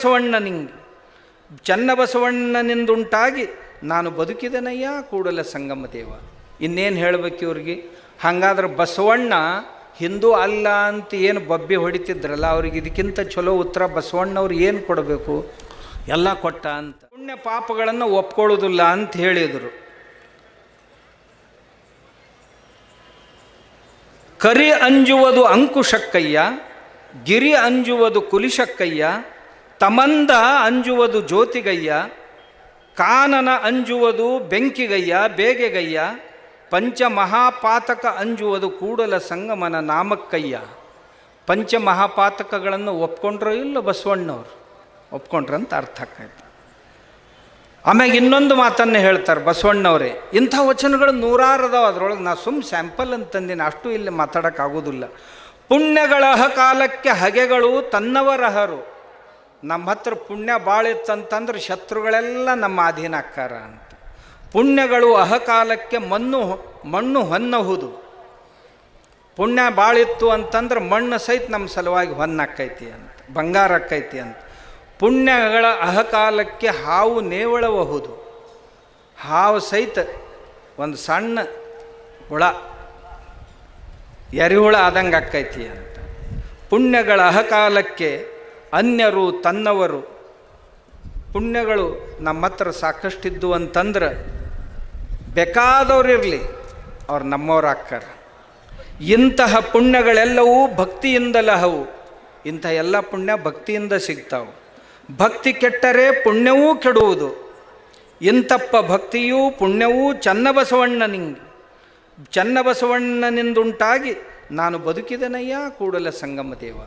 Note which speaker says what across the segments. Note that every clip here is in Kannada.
Speaker 1: ಬಸವಣ್ಣನಿಂಗೆ ಚನ್ನಬಸವಣ್ಣನಿಂದುಂಟಾಗಿ ನಾನು ಬದುಕಿದನಯ್ಯ ಕೂಡಲ ಸಂಗಮ ದೇವ. ಇನ್ನೇನು ಹೇಳಬೇಕು ಇವ್ರಿಗೆ? ಹಾಗಾದ್ರೆ ಬಸವಣ್ಣ ಹಿಂದೂ ಅಲ್ಲ ಅಂತ ಏನು ಬಬ್ಬಿ ಹೊಡಿತಿದ್ರಲ್ಲ, ಅವ್ರಿಗೆ ಇದಕ್ಕಿಂತ ಚಲೋ ಉತ್ತರ ಬಸವಣ್ಣವ್ರು ಏನು ಕೊಡಬೇಕು? ಎಲ್ಲ ಕೊಟ್ಟ ಅಂತ. ಪುಣ್ಯ ಪಾಪಗಳನ್ನು ಒಪ್ಕೊಳ್ಳೋದಿಲ್ಲ ಅಂತ ಹೇಳಿದರು. ಕರಿ ಅಂಜುವುದು ಅಂಕುಶಕ್ಕಯ್ಯ, ಗಿರಿ ಅಂಜುವುದು ಕುಲಿಶಕ್ಕಯ್ಯ, ತಮಂದ ಅಂಜುವುದು ಜ್ಯೋತಿಗಯ್ಯ, ಕಾನನ ಅಂಜುವುದು ಬೆಂಕಿಗಯ್ಯ ಬೇಗೆಗಯ್ಯ, ಪಂಚಮಹಾಪಾತಕ ಅಂಜುವುದು ಕೂಡಲ ಸಂಗಮನ ನಾಮಕ್ಕಯ್ಯ. ಪಂಚಮಹಾಪಾತಕಗಳನ್ನು ಒಪ್ಕೊಂಡ್ರೋ ಇಲ್ಲ ಬಸವಣ್ಣವ್ರು? ಒಪ್ಕೊಂಡ್ರಂತ ಅರ್ಥ ಆಕೈತೆ. ಆಮ್ಯಾಗ ಇನ್ನೊಂದು ಮಾತನ್ನು ಹೇಳ್ತಾರೆ ಬಸವಣ್ಣವರೇ. ಇಂಥ ವಚನಗಳು ನೂರಾರು ಅದಾವ, ಅದರೊಳಗೆ ನಾ ಸ್ಯಾಂಪಲ್ ಅಂತಂದಿನ, ಅಷ್ಟು ಇಲ್ಲಿ ಮಾತಾಡೋಕ್ಕಾಗೋದಿಲ್ಲ. ಪುಣ್ಯಗಳ ಕಾಲಕ್ಕೆ ಹಗೆಗಳು ತನ್ನವರಹರು. ನಮ್ಮ ಹತ್ರ ಪುಣ್ಯ ಭಾಳ ಇತ್ತಂತಂದ್ರೆ ಶತ್ರುಗಳೆಲ್ಲ ನಮ್ಮ ಅಧೀನ ಆಕ್ಕಾರ ಅಂತ. ಪುಣ್ಯಗಳು ಅಹಕಾಲಕ್ಕೆ ಮಣ್ಣು ಹೊನ್ನಹುದು. ಪುಣ್ಯ ಭಾಳಿತ್ತು ಅಂತಂದ್ರೆ ಮಣ್ಣು ಸಹಿತ ನಮ್ಮ ಸಲುವಾಗಿ ಹೊನ್ನಾಕೈತಿ ಅಂತ, ಬಂಗಾರ ಆಕ್ಕೈತಿ ಅಂತ. ಪುಣ್ಯಗಳ ಅಹಕಾಲಕ್ಕೆ ಹಾವು ನೇವಳಬಹುದು. ಹಾವು ಸಹಿತ ಒಂದು ಸಣ್ಣ ಹುಳ, ಎರಿಹುಳ ಆದಂಗೆ ಆಕ್ಕೈತಿ ಅಂತ. ಪುಣ್ಯಗಳ ಅಹಕಾಲಕ್ಕೆ ಅನ್ಯರು ತನ್ನವರು. ಪುಣ್ಯಗಳು ನಮ್ಮ ಹತ್ರ ಸಾಕಷ್ಟಿದ್ದು ಅಂತಂದ್ರೆ ಬೇಕಾದವ್ರಿರಲಿ, ಅವ್ರು ನಮ್ಮವ್ರು ಆಕ್ಕಾರ. ಇಂತಹ ಪುಣ್ಯಗಳೆಲ್ಲವೂ ಭಕ್ತಿಯಿಂದಲಹವು. ಇಂಥ ಎಲ್ಲ ಪುಣ್ಯ ಭಕ್ತಿಯಿಂದ ಸಿಗ್ತಾವೆ. ಭಕ್ತಿ ಕೆಟ್ಟರೆ ಪುಣ್ಯವೂ ಕೆಡುವುದು. ಇಂತಪ್ಪ ಭಕ್ತಿಯೂ ಪುಣ್ಯವೂ ಚನ್ನಬಸವಣ್ಣನಿಂದುಂಟಾಗಿ ನಾನು ಬದುಕಿದನಯ್ಯ ಕೂಡಲ ಸಂಗಮ ದೇವ.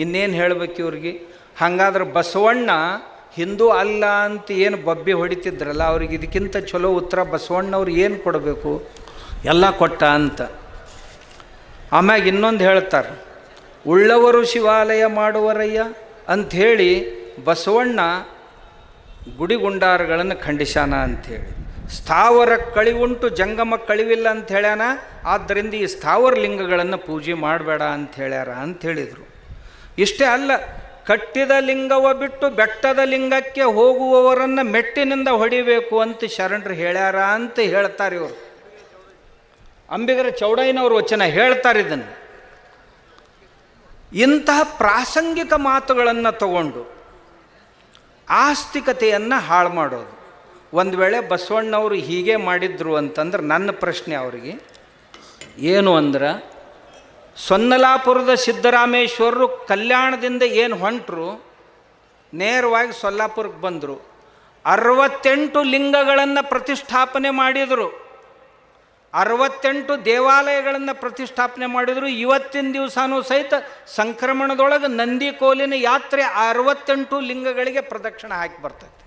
Speaker 1: ಇನ್ನೇನು ಹೇಳಬೇಕು ಇವ್ರಿಗೆ? ಹಾಗಾದ್ರೆ ಬಸವಣ್ಣ ಹಿಂದೂ ಅಲ್ಲ ಅಂತ ಏನು ಬಬ್ಬಿ ಹೊಡಿತಿದ್ರಲ್ಲ, ಅವ್ರಿಗೆ ಇದಕ್ಕಿಂತ ಚಲೋ ಉತ್ತರ ಬಸವಣ್ಣವ್ರು ಏನು ಕೊಡಬೇಕು? ಎಲ್ಲ ಕೊಟ್ಟ ಅಂತ. ಆಮ್ಯಾಗ ಇನ್ನೊಂದು ಹೇಳ್ತಾರೆ, ಉಳ್ಳವರು ಶಿವಾಲಯ ಮಾಡುವರಯ್ಯ ಅಂಥೇಳಿ ಬಸವಣ್ಣ ಗುಡಿಗುಂಡಾರಗಳನ್ನು ಖಂಡಿಸಾನ ಅಂಥೇಳಿ. ಸ್ಥಾವರ ಕಳಿವುಂಟು ಜಂಗಮ ಕಳಿವಿಲ್ಲ ಅಂತ ಹೇಳ್ಯಾನ. ಆದ್ದರಿಂದ ಈ ಸ್ಥಾವರ ಲಿಂಗಗಳನ್ನು ಪೂಜೆ ಮಾಡಬೇಡ ಅಂತ ಹೇಳ್ಯಾರ ಅಂತ ಹೇಳಿದರು. ಇಷ್ಟೇ ಅಲ್ಲ, ಕಟ್ಟಿದ ಲಿಂಗವ ಬಿಟ್ಟು ಬೆಟ್ಟದ ಲಿಂಗಕ್ಕೆ ಹೋಗುವವರನ್ನು ಮೆಟ್ಟಿನಿಂದ ಹೊಡಿಬೇಕು ಅಂತ ಶರಣರು ಹೇಳ್ಯಾರ ಅಂತ ಹೇಳ್ತಾರೆ ಇವರು. ಅಂಬಿಗರ ಚೌಡಯ್ಯನವರು ವಚನ ಹೇಳ್ತಾರೆ ಇದನ್ನು. ಇಂತಹ ಪ್ರಾಸಂಗಿಕ ಮಾತುಗಳನ್ನು ತಗೊಂಡು ಆಸ್ತಿಕತೆಯನ್ನು ಹಾಳು ಮಾಡೋದು. ಒಂದು ವೇಳೆ ಬಸವಣ್ಣವರು ಹೀಗೆ ಮಾಡಿದ್ರು ಅಂತಂದ್ರೆ ನನ್ನ ಪ್ರಶ್ನೆ ಅವರಿಗೆ ಏನು ಅಂದ್ರೆ, ಸೊನ್ನಲಾಪುರದ ಸಿದ್ದರಾಮೇಶ್ವರರು ಕಲ್ಯಾಣದಿಂದ ಏನು ಹೊಂಟರು, ನೇರವಾಗಿ ಸೊಲ್ಲಾಪುರಕ್ಕೆ ಬಂದರು. 68 ಲಿಂಗಗಳನ್ನು ಪ್ರತಿಷ್ಠಾಪನೆ ಮಾಡಿದರು. 68 ದೇವಾಲಯಗಳನ್ನು ಪ್ರತಿಷ್ಠಾಪನೆ ಮಾಡಿದರು. ಇವತ್ತಿನ ದಿವಸನೂ ಸಹಿತ ಸಂಕ್ರಮಣದೊಳಗೆ ನಂದಿ ಕೋಲಿನ ಯಾತ್ರೆ 68 ಲಿಂಗಗಳಿಗೆ ಪ್ರದಕ್ಷಿಣೆ ಹಾಕಿ ಬರ್ತೈತೆ.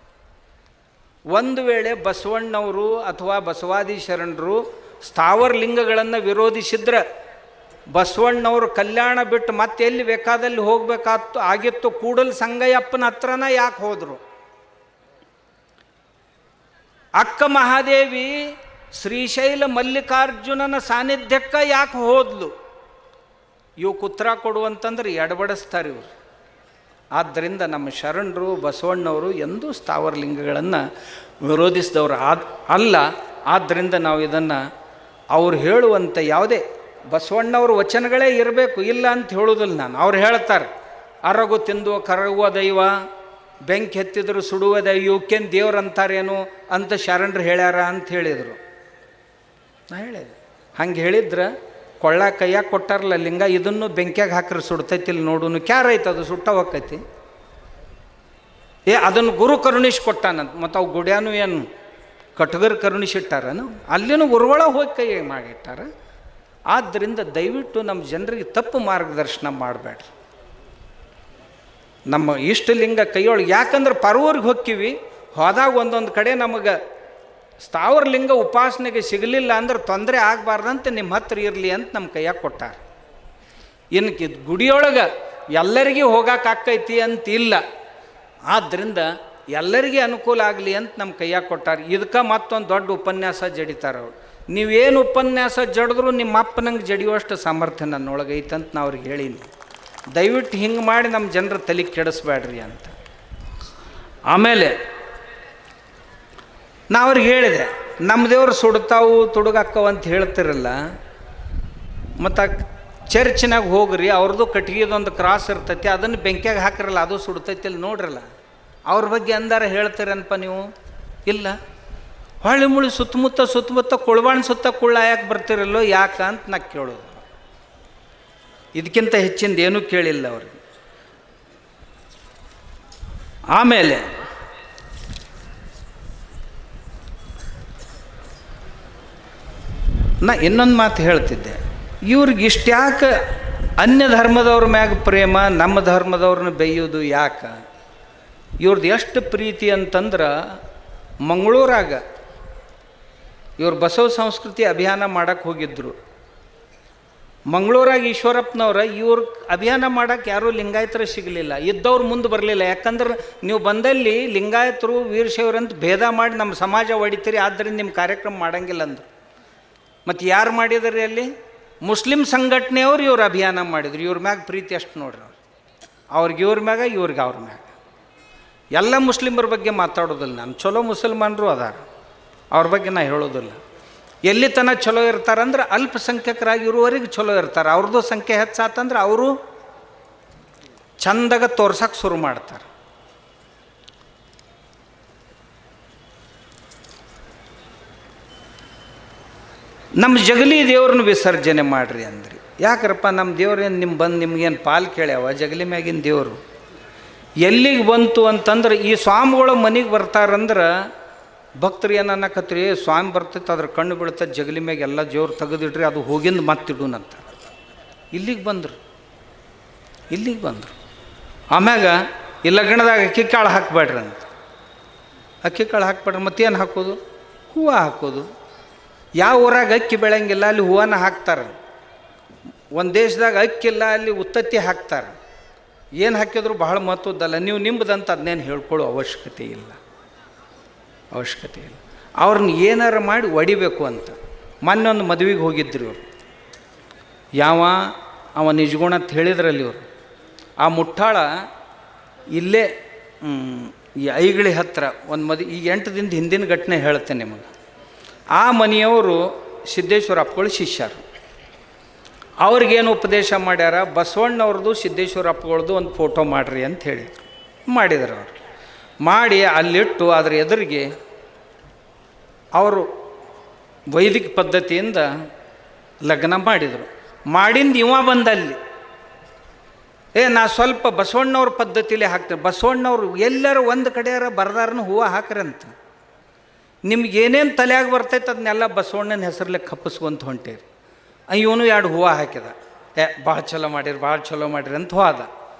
Speaker 1: ಒಂದು ವೇಳೆ ಬಸವಣ್ಣವರು ಅಥವಾ ಬಸವಾದಿ ಶರಣರು ಸ್ಥಾವರ ಲಿಂಗಗಳನ್ನು ವಿರೋಧಿಸಿದ್ರೆ ಬಸವಣ್ಣವರು ಕಲ್ಯಾಣ ಬಿಟ್ಟು ಮತ್ತೆ ಎಲ್ಲಿ ಬೇಕಾದಲ್ಲಿ ಆಗಿತ್ತು? ಕೂಡಲ ಸಂಗಯ್ಯಪ್ಪನ ಹತ್ರನ ಯಾಕೆ ಹೋದರು? ಅಕ್ಕ ಮಹಾದೇವಿ ಶ್ರೀಶೈಲ ಮಲ್ಲಿಕಾರ್ಜುನನ ಸಾನ್ನಿಧ್ಯಕ್ಕೆ ಯಾಕೆ ಹೋದ್ಲು? ಇವಕ್ಕೆ ಉತ್ತರ ಕೊಡುವಂತಂದ್ರೆ ಎಡಬಡಿಸ್ತಾರೆ ಇವರು. ಆದ್ದರಿಂದ ನಮ್ಮ ಶರಣರು ಬಸವಣ್ಣವರು ಎಂದೂ ಸ್ಥಾವರ ಲಿಂಗಗಳನ್ನು ವಿರೋಧಿಸಿದವರು ಅಲ್ಲ. ಆದ್ದರಿಂದ ನಾವು ಇದನ್ನು ಅವ್ರು ಹೇಳುವಂಥ ಯಾವುದೇ ಬಸವಣ್ಣವ್ರ ವಚನಗಳೇ ಇರಬೇಕು, ಇಲ್ಲ ಅಂತ ಹೇಳೋದಿಲ್ಲ ನಾನು. ಅವ್ರು ಹೇಳ್ತಾರೆ, ಅರಗು ತಿಂದು ಕರಗುವ ದೈವ, ಬೆಂಕಿ ಎತ್ತಿದ್ರು ಸುಡುವ ದೈವ, ಇವಕ್ಕೇನು ದೇವ್ರು ಅಂತಾರೇನು ಅಂತ ಶರಣರು ಹೇಳ್ಯಾರ ಅಂತ ಹೇಳಿದರು. ನಾ ಹೇಳಿದೆ, ಹಂಗೆ ಹೇಳಿದ್ರೆ ಕೊಳ್ಳ ಕೈಯಾಗ ಕೊಟ್ಟಾರಲ್ಲ ಲಿಂಗ, ಇದನ್ನು ಬೆಂಕಿಯಾಗ ಹಾಕ್ರೆ ಸುಡ್ತೈತಿಲ್ಲ ನೋಡುನು, ಕ್ಯಾರೈತೆ ಅದು ಸುಟ್ಟ ಹೋಕ್ಕೈತಿ. ಅದನ್ನು ಗುರು ಕರುಣಿಸಿ ಕೊಟ್ಟಾನಂತ. ಮತ್ತು ಅವು ಗುಡ್ಯಾನು ಏನು ಕಟ್ಗರ್ ಕರುಣಿಸಿಟ್ಟಾರನು? ಅಲ್ಲಿನೂ ಉರ್ವಳ ಹೋಗಿ ಕೈ ಮಾಡಿಟ್ಟಾರ. ಆದ್ದರಿಂದ ದಯವಿಟ್ಟು ನಮ್ಮ ಜನರಿಗೆ ತಪ್ಪು ಮಾರ್ಗದರ್ಶನ ಮಾಡಬೇಡ್ರಿ. ನಮ್ಮ ಇಷ್ಟಲಿಂಗ ಕೈಯೊಳಗೆ, ಯಾಕಂದ್ರೆ ಪರ್ವೂರಿಗೆ ಹೋಗ್ತೀವಿ, ಹೋದಾಗ ಒಂದೊಂದು ಕಡೆ ನಮಗೆ ಸ್ಥಾವರ ಲಿಂಗ ಉಪಾಸನೆಗೆ ಸಿಗಲಿಲ್ಲ ಅಂದ್ರೆ ತೊಂದರೆ ಆಗಬಾರ್ದಂತೆ ನಿಮ್ಮ ಹತ್ರ ಇರಲಿ ಅಂತ ನಮ್ಮ ಕೈಯಾಗ ಕೊಟ್ಟಾರ. ಇನ್ನು ಗುಡಿಯೊಳಗೆ ಎಲ್ಲರಿಗೂ ಹೋಗೋಕ್ಕಾಕೈತಿ ಅಂತ ಇಲ್ಲ. ಆದ್ದರಿಂದ ಎಲ್ಲರಿಗೆ ಅನುಕೂಲ ಆಗಲಿ ಅಂತ ನಮ್ಮ ಕೈಯಾಗ ಕೊಟ್ಟಾರ. ಇದಕ್ಕೆ ಮತ್ತೊಂದು ದೊಡ್ಡ ಉಪನ್ಯಾಸ ಜಡಿತಾರೆ ಅವ್ರು. ನೀವೇನು ಉಪನ್ಯಾಸ ಜಡಿದ್ರು ನಿಮ್ಮ ಅಪ್ಪನಂಗೆ ಜಡಿಯುವಷ್ಟು ಸಾಮರ್ಥ್ಯ ನನ್ನೊಳಗೆ ಐತಂತ ನಾ ಅವ್ರಿಗೆ ಹೇಳೀನಿ. ದಯವಿಟ್ಟು ಹಿಂಗೆ ಮಾಡಿ ನಮ್ಮ ಜನರ ತಲೆ ಕೆಡಿಸ್ಬೇಡ್ರಿ ಅಂತ. ಆಮೇಲೆ ನಾ ಅವ್ರಿಗೆ ಹೇಳಿದೆ, ನಮ್ಮ ದೇವ್ರು ಸುಡ್ತಾವು ತುಡುಗಾಕ್ಕವು ಅಂತ ಹೇಳ್ತಿರಲ್ಲ, ಮತ್ತು ಚರ್ಚ್ನಾಗ ಹೋಗ್ರಿ, ಅವ್ರದ್ದು ಕಟ್ಗೆದೊಂದು ಕ್ರಾಸ್ ಇರ್ತೈತಿ, ಅದನ್ನು ಬೆಂಕಿಯಾಗ ಹಾಕಿರಲ್ಲ, ಅದು ಸುಡ್ತೈತಿ ಅಲ್ಲಿ ನೋಡ್ರಲ್ಲ, ಅವ್ರ ಬಗ್ಗೆ ಅಂದಾರ ಹೇಳ್ತೀರನಪ್ಪ ನೀವು? ಇಲ್ಲ. ಹೊಳ್ಳಿ ಮುಳಿ ಸುತ್ತಮುತ್ತ ಕುಳ್ಬಾಣ ಸುತ್ತ ಕುಳ್ಳಾಯಕ್ಕೆ ಬರ್ತಿರಲ್ಲೋ ಯಾಕೆ ಅಂತ ನಾ ಕೇಳೋದು. ಇದಕ್ಕಿಂತ ಹೆಚ್ಚಿಂದ ಏನೂ ಕೇಳಿಲ್ಲ ಅವ್ರಿಗೆ. ಆಮೇಲೆ ನಾ ಇನ್ನೊಂದು ಮಾತು ಹೇಳ್ತಿದ್ದೆ, ಇವ್ರಿಗೆ ಇಷ್ಟ್ಯಾಕೆ ಅನ್ಯ ಧರ್ಮದವ್ರ ಮ್ಯಾಗ ಪ್ರೇಮ, ನಮ್ಮ ಧರ್ಮದವ್ರನ್ನ ಬೈಯೋದು ಯಾಕೆ? ಇವ್ರದ್ದು ಎಷ್ಟು ಪ್ರೀತಿ ಅಂತಂದ್ರೆ, ಮಂಗಳೂರಾಗ ಇವ್ರು ಬಸವ ಸಂಸ್ಕೃತಿ ಅಭಿಯಾನ ಮಾಡಕ್ಕೆ ಹೋಗಿದ್ದರು. ಮಂಗಳೂರಾಗ ಈಶ್ವರಪ್ಪನವ್ರ ಇವ್ರ ಅಭಿಯಾನ ಮಾಡೋಕ್ಕೆ ಯಾರೂ ಲಿಂಗಾಯತರು ಸಿಗಲಿಲ್ಲ, ಇದ್ದವ್ರು ಮುಂದೆ ಬರಲಿಲ್ಲ. ಯಾಕಂದ್ರೆ ನೀವು ಬಂದಲ್ಲಿ ಲಿಂಗಾಯತರು ವೀರಶೈವರಂತ ಭೇದ ಮಾಡಿ ನಮ್ಮ ಸಮಾಜ ಹೊಡಿತೀರಿ, ಆದ್ದರಿಂದ ನಿಮ್ಮ ಕಾರ್ಯಕ್ರಮ ಮಾಡೋಂಗಿಲ್ಲ ಅಂದರು. ಮತ್ತು ಯಾರು ಮಾಡಿದ್ರಿ ಅಲ್ಲಿ? ಮುಸ್ಲಿಂ ಸಂಘಟನೆಯವ್ರು ಇವ್ರು ಅಭಿಯಾನ ಮಾಡಿದ್ರು. ಇವ್ರ ಮ್ಯಾಗ ಪ್ರೀತಿ ಅಷ್ಟು ನೋಡ್ರಿ, ಅವ್ರಿಗೆ ಇವ್ರ ಮ್ಯಾಗ, ಇವ್ರಿಗೆ ಅವ್ರ ಮ್ಯಾಗ. ಎಲ್ಲ ಮುಸ್ಲಿಮರ ಬಗ್ಗೆ ಮಾತಾಡೋದಿಲ್ಲ ನಾನು, ಚಲೋ ಮುಸಲ್ಮಾನರು ಅದಾರ, ಅವ್ರ ಬಗ್ಗೆ ನಾ ಹೇಳೋದಿಲ್ಲ. ಎಲ್ಲಿ ತನಕ ಚಲೋ ಇರ್ತಾರಂದ್ರೆ ಅಲ್ಪಸಂಖ್ಯಾತರಾಗಿ ಇರುವವರೆಗೆ ಚಲೋ ಇರ್ತಾರೆ. ಅವ್ರದ್ದು ಸಂಖ್ಯೆ ಹೆಚ್ಚಾತಂದ್ರೆ ಅವರು ಚಂದಾಗ ತೋರ್ಸಕ್ಕೆ ಶುರು ಮಾಡ್ತಾರೆ. ನಮ್ಮ ಜಗಲಿ ದೇವ್ರನ್ನ ವಿಸರ್ಜನೆ ಮಾಡಿರಿ ಅಂದ್ರಿ. ಯಾಕ್ರಪ್ಪ, ನಮ್ಮ ದೇವ್ರೇನು ನಿಮ್ಗೇನು ಪಾಲು ಕೇಳ್ಯಾವ? ಜಗಲಿ ಮ್ಯಾಗಿನ ದೇವರು ಎಲ್ಲಿಗೆ ಬಂತು ಅಂತಂದ್ರೆ, ಈ ಸ್ವಾಮಿಗಳು ಮನೆಗೆ ಬರ್ತಾರಂದ್ರೆ ಭಕ್ತರು ಏನು ಅನ್ನಕತ್ರಿ, ಸ್ವಾಮಿ ಬರ್ತೈತೆ ಅದ್ರ ಕಣ್ಣು ಬೀಳ್ತದೆ, ಜಗಲಿ ಮ್ಯಾಗ ಎಲ್ಲ ಜೋರು ತೆಗೆದಿಡ್ರಿ, ಅದು ಹೋಗಿಂದ ಮತ್ತಿಡೂನಂತ. ಇಲ್ಲಿಗೆ ಬಂದರು. ಆಮ್ಯಾಗ ಈ ಲಗ್ನದಾಗ ಅಕ್ಕಿ ಕಾಳು ಹಾಕಬೇಡ್ರಿ ಅಂತ. ಅಕ್ಕಿ ಕಾಳು ಹಾಕ್ಬೇಡ್ರಿ, ಮತ್ತೇನು ಹಾಕೋದು? ಹೂವು ಹಾಕೋದು. ಯಾವ ಊರಾಗ ಅಕ್ಕಿ ಬೆಳೆಯಂಗಿಲ್ಲ ಅಲ್ಲಿ ಹೂವನ್ನ ಹಾಕ್ತಾರೆ. ಒಂದು ದೇಶದಾಗ ಅಕ್ಕಿಲ್ಲ ಅಲ್ಲಿ ಉತ್ತತ್ತಿ ಹಾಕ್ತಾರೆ. ಏನು ಹಾಕಿದ್ರು ಬಹಳ ಮಹತ್ವದ್ದಲ್ಲ. ನೀವು ನಿಮ್ಮದಂತ ಅದನ್ನೇನು ಹೇಳ್ಕೊಳ್ಳೋ ಅವಶ್ಯಕತೆ ಇಲ್ಲ. ಅವ್ರನ್ನ ಏನಾರು ಮಾಡಿ ಹೊಡಿಬೇಕು ಅಂತ. ಮೊನ್ನೆ ಒಂದು ಮದುವೆಗೆ ಹೋಗಿದ್ರು ಇವರು. ಅವ ನಿಜಗುಣ ಅಂತ ಹೇಳಿದ್ರಲ್ಲಿ ಇವರು. ಆ ಮುಟ್ಟಾಳ ಇಲ್ಲೇ ಈ ಐಗಳಿ ಹತ್ತಿರ ಒಂದು ಈಗ 8 ದಿನದ ಹಿಂದಿನ ಘಟನೆ ಹೇಳ್ತೇನೆ ನಿಮಗೆ. ಆ ಮನೆಯವರು ಸಿದ್ದೇಶ್ವರ ಅಪ್ಪಗಳು ಶಿಷ್ಯರು. ಅವ್ರಿಗೇನು ಉಪದೇಶ ಮಾಡ್ಯಾರ, ಬಸವಣ್ಣವ್ರದ್ದು ಸಿದ್ದೇಶ್ವರ ಅಪ್ಪಗಳದ್ದು ಒಂದು ಫೋಟೋ ಮಾಡಿರಿ ಅಂತ ಹೇಳಿದರು. ಮಾಡಿದರು. ಅವರು ಮಾಡಿ ಅಲ್ಲಿಟ್ಟು ಅದ್ರ ಎದುರಿಗೆ ಅವರು ವೈದಿಕ ಪದ್ಧತಿಯಿಂದ ಲಗ್ನ ಮಾಡಿದರು. ಮಾಡಿಂದ ಇವ ಬಂದಲ್ಲಿ, ನಾ ಸ್ವಲ್ಪ ಬಸವಣ್ಣವ್ರ ಪದ್ಧತಿಲೇ ಹಾಕ್ತೇನೆ. ಬಸವಣ್ಣವ್ರು ಎಲ್ಲರೂ ಒಂದು ಕಡೆಯಾರ ಬರ್ದಾರನು ಹೂವು ಹಾಕ್ರಂತ. ನಿಮ್ಗೆ ಏನೇನು ತಲೆಯಾಗಿ ಬರ್ತೈತೆ ಅದನ್ನೆಲ್ಲ ಬಸವಣ್ಣನ ಹೆಸರಲ್ಲೇ ಕಪ್ಪಿಸ್ಕೊಂತ ಹೊಂಟೇರಿ. ಇವನು 2 ಹೂವು ಹಾಕಿದ. ಭಾಳ ಚಲೋ ಮಾಡಿರಿ ಅಂತ ಹೋದ.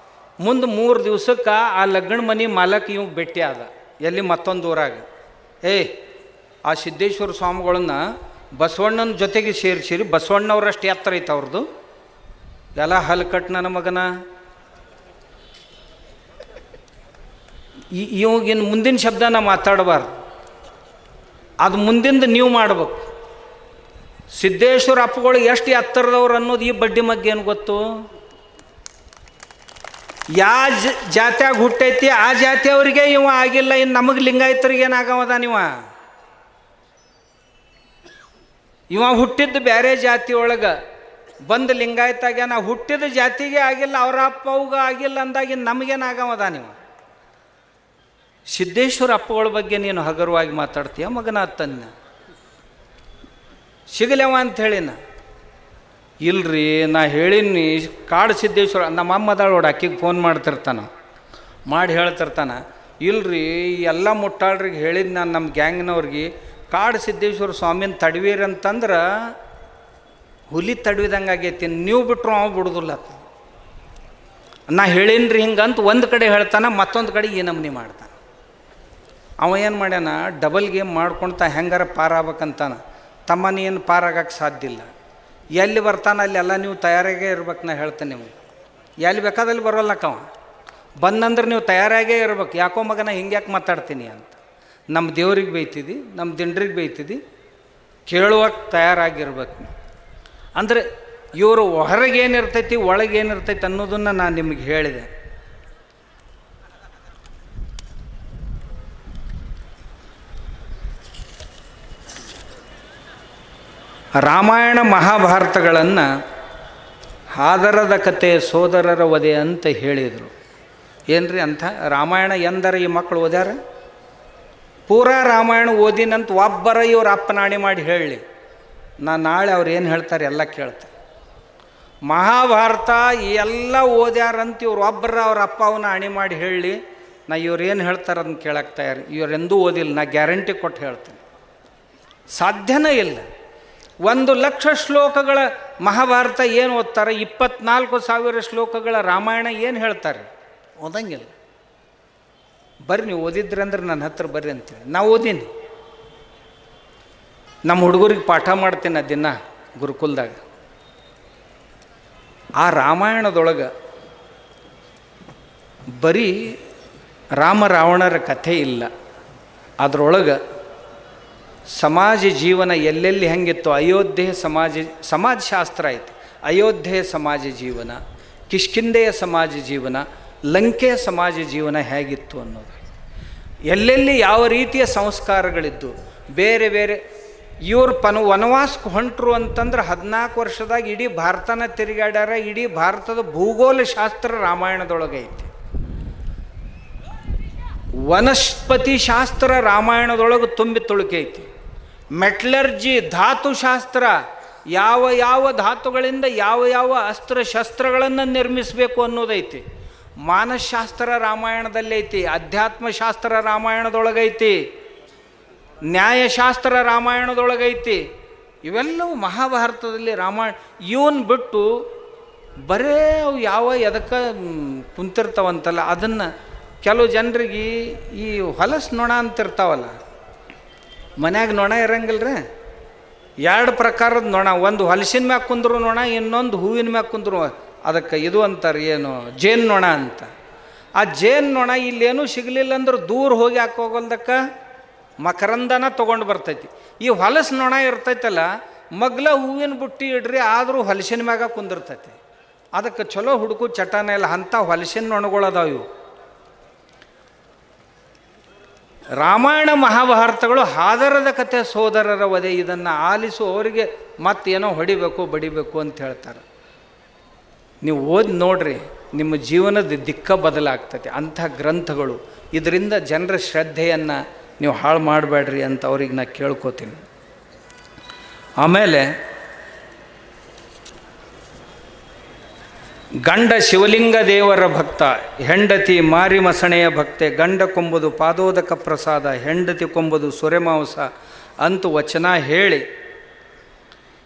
Speaker 1: ಮುಂದೆ 3 ದಿವ್ಸಕ್ಕೆ ಆ ಲಗ್ನ ಮನೆ ಮಾಲಕ್ ಇವ್ ಭೇಟಿ ಆದ. ಎಲ್ಲಿ? ಮತ್ತೊಂದು ಊರಾಗ. ಆ ಸಿದ್ದೇಶ್ವರ ಸ್ವಾಮಿಗಳನ್ನ ಬಸವಣ್ಣನ ಜೊತೆಗೆ ಸೇರಿಸಿರಿ. ಬಸವಣ್ಣವ್ರಷ್ಟು ಎತ್ತರ ಐತೆ ಅವ್ರದ್ದು. ಎಲ್ಲ ಹಲ್ಕಟ್ಟು ನನ್ನ ಮಗನ. ಇವಾಗಿನ ಮುಂದಿನ ಶಬ್ದ ನಾ ಮಾತಾಡಬಾರ್ದು, ಅದು ಮುಂದಿಂದ ನೀವು ಮಾಡ್ಬೇಕು. ಸಿದ್ದೇಶ್ವರ ಅಪ್ಪಗಳು ಎಷ್ಟು ಎತ್ತರದವ್ರು ಅನ್ನೋದು ಈ ಬಡ್ಡಿ ಮಗ್ಗೆ ಏನು ಗೊತ್ತು? ಯಾವ ಜಾತ್ಯಾಗ ಹುಟ್ಟೈತಿ ಆ ಜಾತಿಯವ್ರಿಗೆ ಇವ ಆಗಿಲ್ಲ, ಇನ್ನು ನಮಗೆ ಲಿಂಗಾಯತರಿಗೆ ಏನಾಗವದ? ಇವ ಹುಟ್ಟಿದ್ದು ಬೇರೆ ಜಾತಿ ಒಳಗೆ ಬಂದು ಲಿಂಗಾಯತಾಗ ನಾ ಹುಟ್ಟಿದ ಜಾತಿಗೆ ಆಗಿಲ್ಲ, ಅವರ ಅಪ್ಪ ಅವ್ಗ ಆಗಿಲ್ಲ ಅಂದಾಗ ನಮಗೇನಾಗವದ? ಸಿದ್ದೇಶ್ವರ ಅಪ್ಪಗಳ ಬಗ್ಗೆ ನೀನು ಹಗುರವಾಗಿ ಮಾತಾಡ್ತೀಯ ಮಗನ ತನ್ನ ಸಿಗಲೇವ ಅಂತ ಹೇಳಿನ? ಇಲ್ರಿ, ನಾ ಹೇಳಿನಿ ಕಾಡು ಸಿದ್ದೇಶ್ವರ. ನಮ್ಮ ಅಮ್ಮದಾಳ ನೋಡು, ಅಕ್ಕಿಗೆ ಫೋನ್ ಮಾಡಿ ಹೇಳ್ತಿರ್ತಾನೆ, ಇಲ್ರಿ ಎಲ್ಲ ಮುಟ್ಟಾಳ್ರಿಗೆ ಹೇಳಿದ್ದು ನಾನು ನಮ್ಮ ಗ್ಯಾಂಗ್ನವ್ರಿಗೆ, ಕಾಡು ಸಿದ್ದೇಶ್ವರ ಸ್ವಾಮಿನ ತಡವೀರಂತಂದ್ರೆ ಹುಲಿ ತಡವಿದಂಗೆ ಆಗೈತಿ, ನೀವು ಬಿಟ್ಟರು ಅವ ಬಿಡೋದಿಲ್ಲ. ನಾ ಹೇಳಿನ್ರಿ ಹಿಂಗಂತ ಒಂದು ಕಡೆ ಹೇಳ್ತಾನೆ, ಮತ್ತೊಂದು ಕಡೆ ಈ ನಮ್ನಿ ಮಾಡ್ತಾನೆ. ಅವ ಏನು ಮಾಡ್ಯಾನ, ಡಬಲ್ ಗೇಮ್ ಮಾಡ್ಕೊಳ್ತಾ ಹೆಂಗಾರ ಪಾರಾಗಬೇಕಂತಾನ. ತಮ್ಮ ನೀನು ಪಾರಾಗಕ್ಕೆ ಸಾಧ್ಯ ಇಲ್ಲ. ಎಲ್ಲಿ ಬರ್ತಾನೆ ಅಲ್ಲೆಲ್ಲ ನೀವು ತಯಾರಾಗೇ ಇರ್ಬೇಕು. ನಾ ಹೇಳ್ತೇನೆ ನಿಮಗೆ, ಎಲ್ಲಿ ಬೇಕಾದಲ್ಲಿ ಬರೋಲ್ಲಕ್ಕವ. ಬಂದಂದ್ರೆ ನೀವು ತಯಾರಾಗೇ ಇರ್ಬೇಕು. ಯಾಕೋ ಮಗನ ಹಿಂಗೆ ಯಾಕೆ ಮಾತಾಡ್ತೀನಿ ಅಂತ. ನಮ್ಮ ದೇವ್ರಿಗೆ ಬೈತಿದ್ದಿ, ನಮ್ಮ ದಿಂಡ್ರಿಗೆ ಬೈತಿದ್ದಿ, ಕೇಳುವಕ್ಕೆ ತಯಾರಾಗಿರ್ಬೇಕು. ಅಂದರೆ ಇವರು ಹೊರಗೇನಿರ್ತೈತಿ ಒಳಗೇನಿರ್ತೈತಿ ಅನ್ನೋದನ್ನು ನಾನು ನಿಮಗೆ ಹೇಳಿದೆ. ರಾಮಾಯಣ ಮಹಾಭಾರತಗಳನ್ನು ಹಾದರದ ಕತೆ ಸೋದರರ ವಧೆ ಅಂತ ಹೇಳಿದರು. ಏನ್ರಿ ಅಂಥ ರಾಮಾಯಣ ಎಂದರೆ ಈ ಮಕ್ಕಳು ಓದ್ಯಾರ? ಪೂರಾ ರಾಮಾಯಣ ಓದಿನಂತ ಒಬ್ಬರ ಇವ್ರ ಅಪ್ಪನಾಣಿ ಮಾಡಿ ಹೇಳಲಿ, ನಾನು ನಾಳೆ ಅವ್ರು ಏನು ಹೇಳ್ತಾರೆ ಎಲ್ಲ ಕೇಳ್ತಾರೆ. ಮಹಾಭಾರತ ಎಲ್ಲ ಓದ್ಯಾರಂತ ಇವ್ರು ಒಬ್ಬರ ಅವ್ರ ಅಪ್ಪ ಅವನ ಅಣಿ ಮಾಡಿ ಹೇಳಲಿ, ನಾ ಇವ್ರು ಏನು ಹೇಳ್ತಾರೆ ಅದನ್ನು ಕೇಳಕ್ಕೆ ತಯಾರಿ. ಇವರೆಂದೂ ಓದಿಲ್ಲ, ನಾ ಗ್ಯಾರಂಟಿ ಕೊಟ್ಟು ಹೇಳ್ತೇನೆ. ಸಾಧ್ಯನೇ ಇಲ್ಲ. 1,00,000 ಶ್ಲೋಕಗಳ ಮಹಾಭಾರತ ಏನು ಓದ್ತಾರೆ? 24,000 ಶ್ಲೋಕಗಳ ರಾಮಾಯಣ ಏನು ಹೇಳ್ತಾರೆ? ಓದಂಗಿಲ್ಲ. ಬರ್ರಿ ನೀವು ಓದಿದ್ರಿ ಅಂದ್ರೆ ನನ್ನ ಹತ್ರ ಬರ್ರಿ ಅಂತೇಳಿ ನಾ ಓದೀನಿ. ನಮ್ಮ ಹುಡುಗರಿಗೆ ಪಾಠ ಮಾಡ್ತೀನಿ ದಿನ ಗುರುಕುಲದಾಗ. ಆ ರಾಮಾಯಣದೊಳಗೆ ಬರೀ ರಾಮ ರಾವಣರ ಕಥೆ ಇಲ್ಲ, ಅದರೊಳಗೆ ಸಮಾಜ ಜೀವನ ಎಲ್ಲೆಲ್ಲಿ ಹೆಂಗಿತ್ತು. ಅಯೋಧ್ಯೆಯ ಸಮಾಜಶಾಸ್ತ್ರ ಐತೆ. ಅಯೋಧ್ಯೆಯ ಸಮಾಜ ಜೀವನ, ಕಿಷ್ಕಿಂಧೆಯ ಸಮಾಜ ಜೀವನ, ಲಂಕೆಯ ಸಮಾಜ ಜೀವನ ಹೇಗಿತ್ತು ಅನ್ನೋದು, ಎಲ್ಲೆಲ್ಲಿ ಯಾವ ರೀತಿಯ ಸಂಸ್ಕಾರಗಳಿದ್ದು. ಬೇರೆ ಬೇರೆ ಇವ್ರು ವನವಾಸಕ್ಕೆ ಹೊಂಟರು ಅಂತಂದ್ರೆ 14 ವರ್ಷದಾಗ ಇಡೀ ಭಾರತನ ತಿರುಗಾಡ್ಯಾರ. ಇಡೀ ಭಾರತದ ಭೂಗೋಳ ಶಾಸ್ತ್ರ ರಾಮಾಯಣದೊಳಗೆ ಐತಿ. ವನಸ್ಪತಿ ಶಾಸ್ತ್ರ ರಾಮಾಯಣದೊಳಗೆ ತುಂಬಿ ತುಳುಕಿ ಐತಿ. ಮೆಟ್ಲರ್ಜಿ ಧಾತುಶಾಸ್ತ್ರ, ಯಾವ ಯಾವ ಧಾತುಗಳಿಂದ ಯಾವ ಯಾವ ಅಸ್ತ್ರ ಶಸ್ತ್ರಗಳನ್ನು ನಿರ್ಮಿಸಬೇಕು ಅನ್ನೋದೈತಿ. ಮಾನಸಶಾಸ್ತ್ರ ರಾಮಾಯಣದಲ್ಲಿ ಐತಿ. ಅಧ್ಯಾತ್ಮಶಾಸ್ತ್ರ ರಾಮಾಯಣದೊಳಗೈತಿ. ನ್ಯಾಯಶಾಸ್ತ್ರ ರಾಮಾಯಣದೊಳಗೈತಿ. ಇವೆಲ್ಲವೂ ಮಹಾಭಾರತದಲ್ಲಿ ರಾಮಾಯಣ. ಇವನ್ ಬಿಟ್ಟು ಬರೇ ಅವು ಯಾವ ಎದಕ್ಕೆ ಕುಂತಿರ್ತಾವಂತಲ್ಲ, ಅದನ್ನು ಕೆಲವು ಜನರಿಗೆ ಈ ಹೊಲಸು ನೊಣ ಅಂತಿರ್ತಾವಲ್ಲ, ಮನ್ಯಾಗ ನೊಣ ಇರಂಗಿಲ್ರಿ. 2 ಪ್ರಕಾರದ ನೊಣ, ಒಂದು ಹೊಲಸಿನ ಮ್ಯಾಗ ಕುಂದ್ರು ನೊಣ, ಇನ್ನೊಂದು ಹೂವಿನ ಮ್ಯಾಗ ಕುಂದ್ರು ಅದಕ್ಕೆ ಇದು ಅಂತಾರೆ ಏನು ಜೇನು ನೊಣ ಅಂತ. ಆ ಜೇನು ನೊಣ ಇಲ್ಲೇನೂ ಸಿಗಲಿಲ್ಲ ಅಂದ್ರೆ ದೂರ ಹೋಗಿ ಹಾಕೋಗಲ್ದಕ್ಕೆ ಮಕರಂದನ ತೊಗೊಂಡು ಬರ್ತೈತಿ. ಈ ಹೊಲಸು ನೊಣ ಇರ್ತೈತಲ್ಲ, ಮಗ್ಲ ಹೂವಿನ ಬುಟ್ಟಿ ಇಡ್ರಿ ಆದರೂ ಹೊಲಸಿನ ಮ್ಯಾಗ ಕುಂದಿರ್ತೈತಿ. ಅದಕ್ಕೆ ಚಲೋ ಹುಡುಕು ಚಟಾನ ಇಲ್ಲ, ಅಂಥ ಹೊಲಸಿನ ನೊಣಗಳದಾವ ಇವು. ರಾಮಾಯಣ ಮಹಾಭಾರತಗಳು ಹಾದರದ ಕಥೆ ಸೋದರರ ವಧೆ. ಇದನ್ನು ಆಲಿಸು ಅವರಿಗೆ ಮತ್ತೇನೋ ಹೊಡಿಬೇಕು ಬಡಿಬೇಕು ಅಂತ ಹೇಳ್ತಾರೆ. ನೀವು ಓದಿ ನೋಡ್ರಿ, ನಿಮ್ಮ ಜೀವನದ ದಿಕ್ಕ ಬದಲಾಗ್ತದೆ. ಅಂಥ ಗ್ರಂಥಗಳು. ಇದರಿಂದ ಜನರ ಶ್ರದ್ಧೆಯನ್ನು ನೀವು ಹಾಳು ಮಾಡಬೇಡ್ರಿ ಅಂತ ಅವ್ರಿಗೆ ನಾ ಕೇಳ್ಕೋತೀನಿ. ಆಮೇಲೆ ಗಂಡ ಶಿವಲಿಂಗ ದೇವರ ಭಕ್ತ, ಹೆಂಡತಿ ಮಾರಿ ಮಸಣೆಯ ಭಕ್ತೆ, ಗಂಡ ಕೊಂಬುದು ಪಾದೋದಕ ಪ್ರಸಾದ, ಹೆಂಡತಿ ಕೊಂಬುದು ಸುರೆಮಾಂಸ ಅಂತೂ ವಚನ ಹೇಳಿ,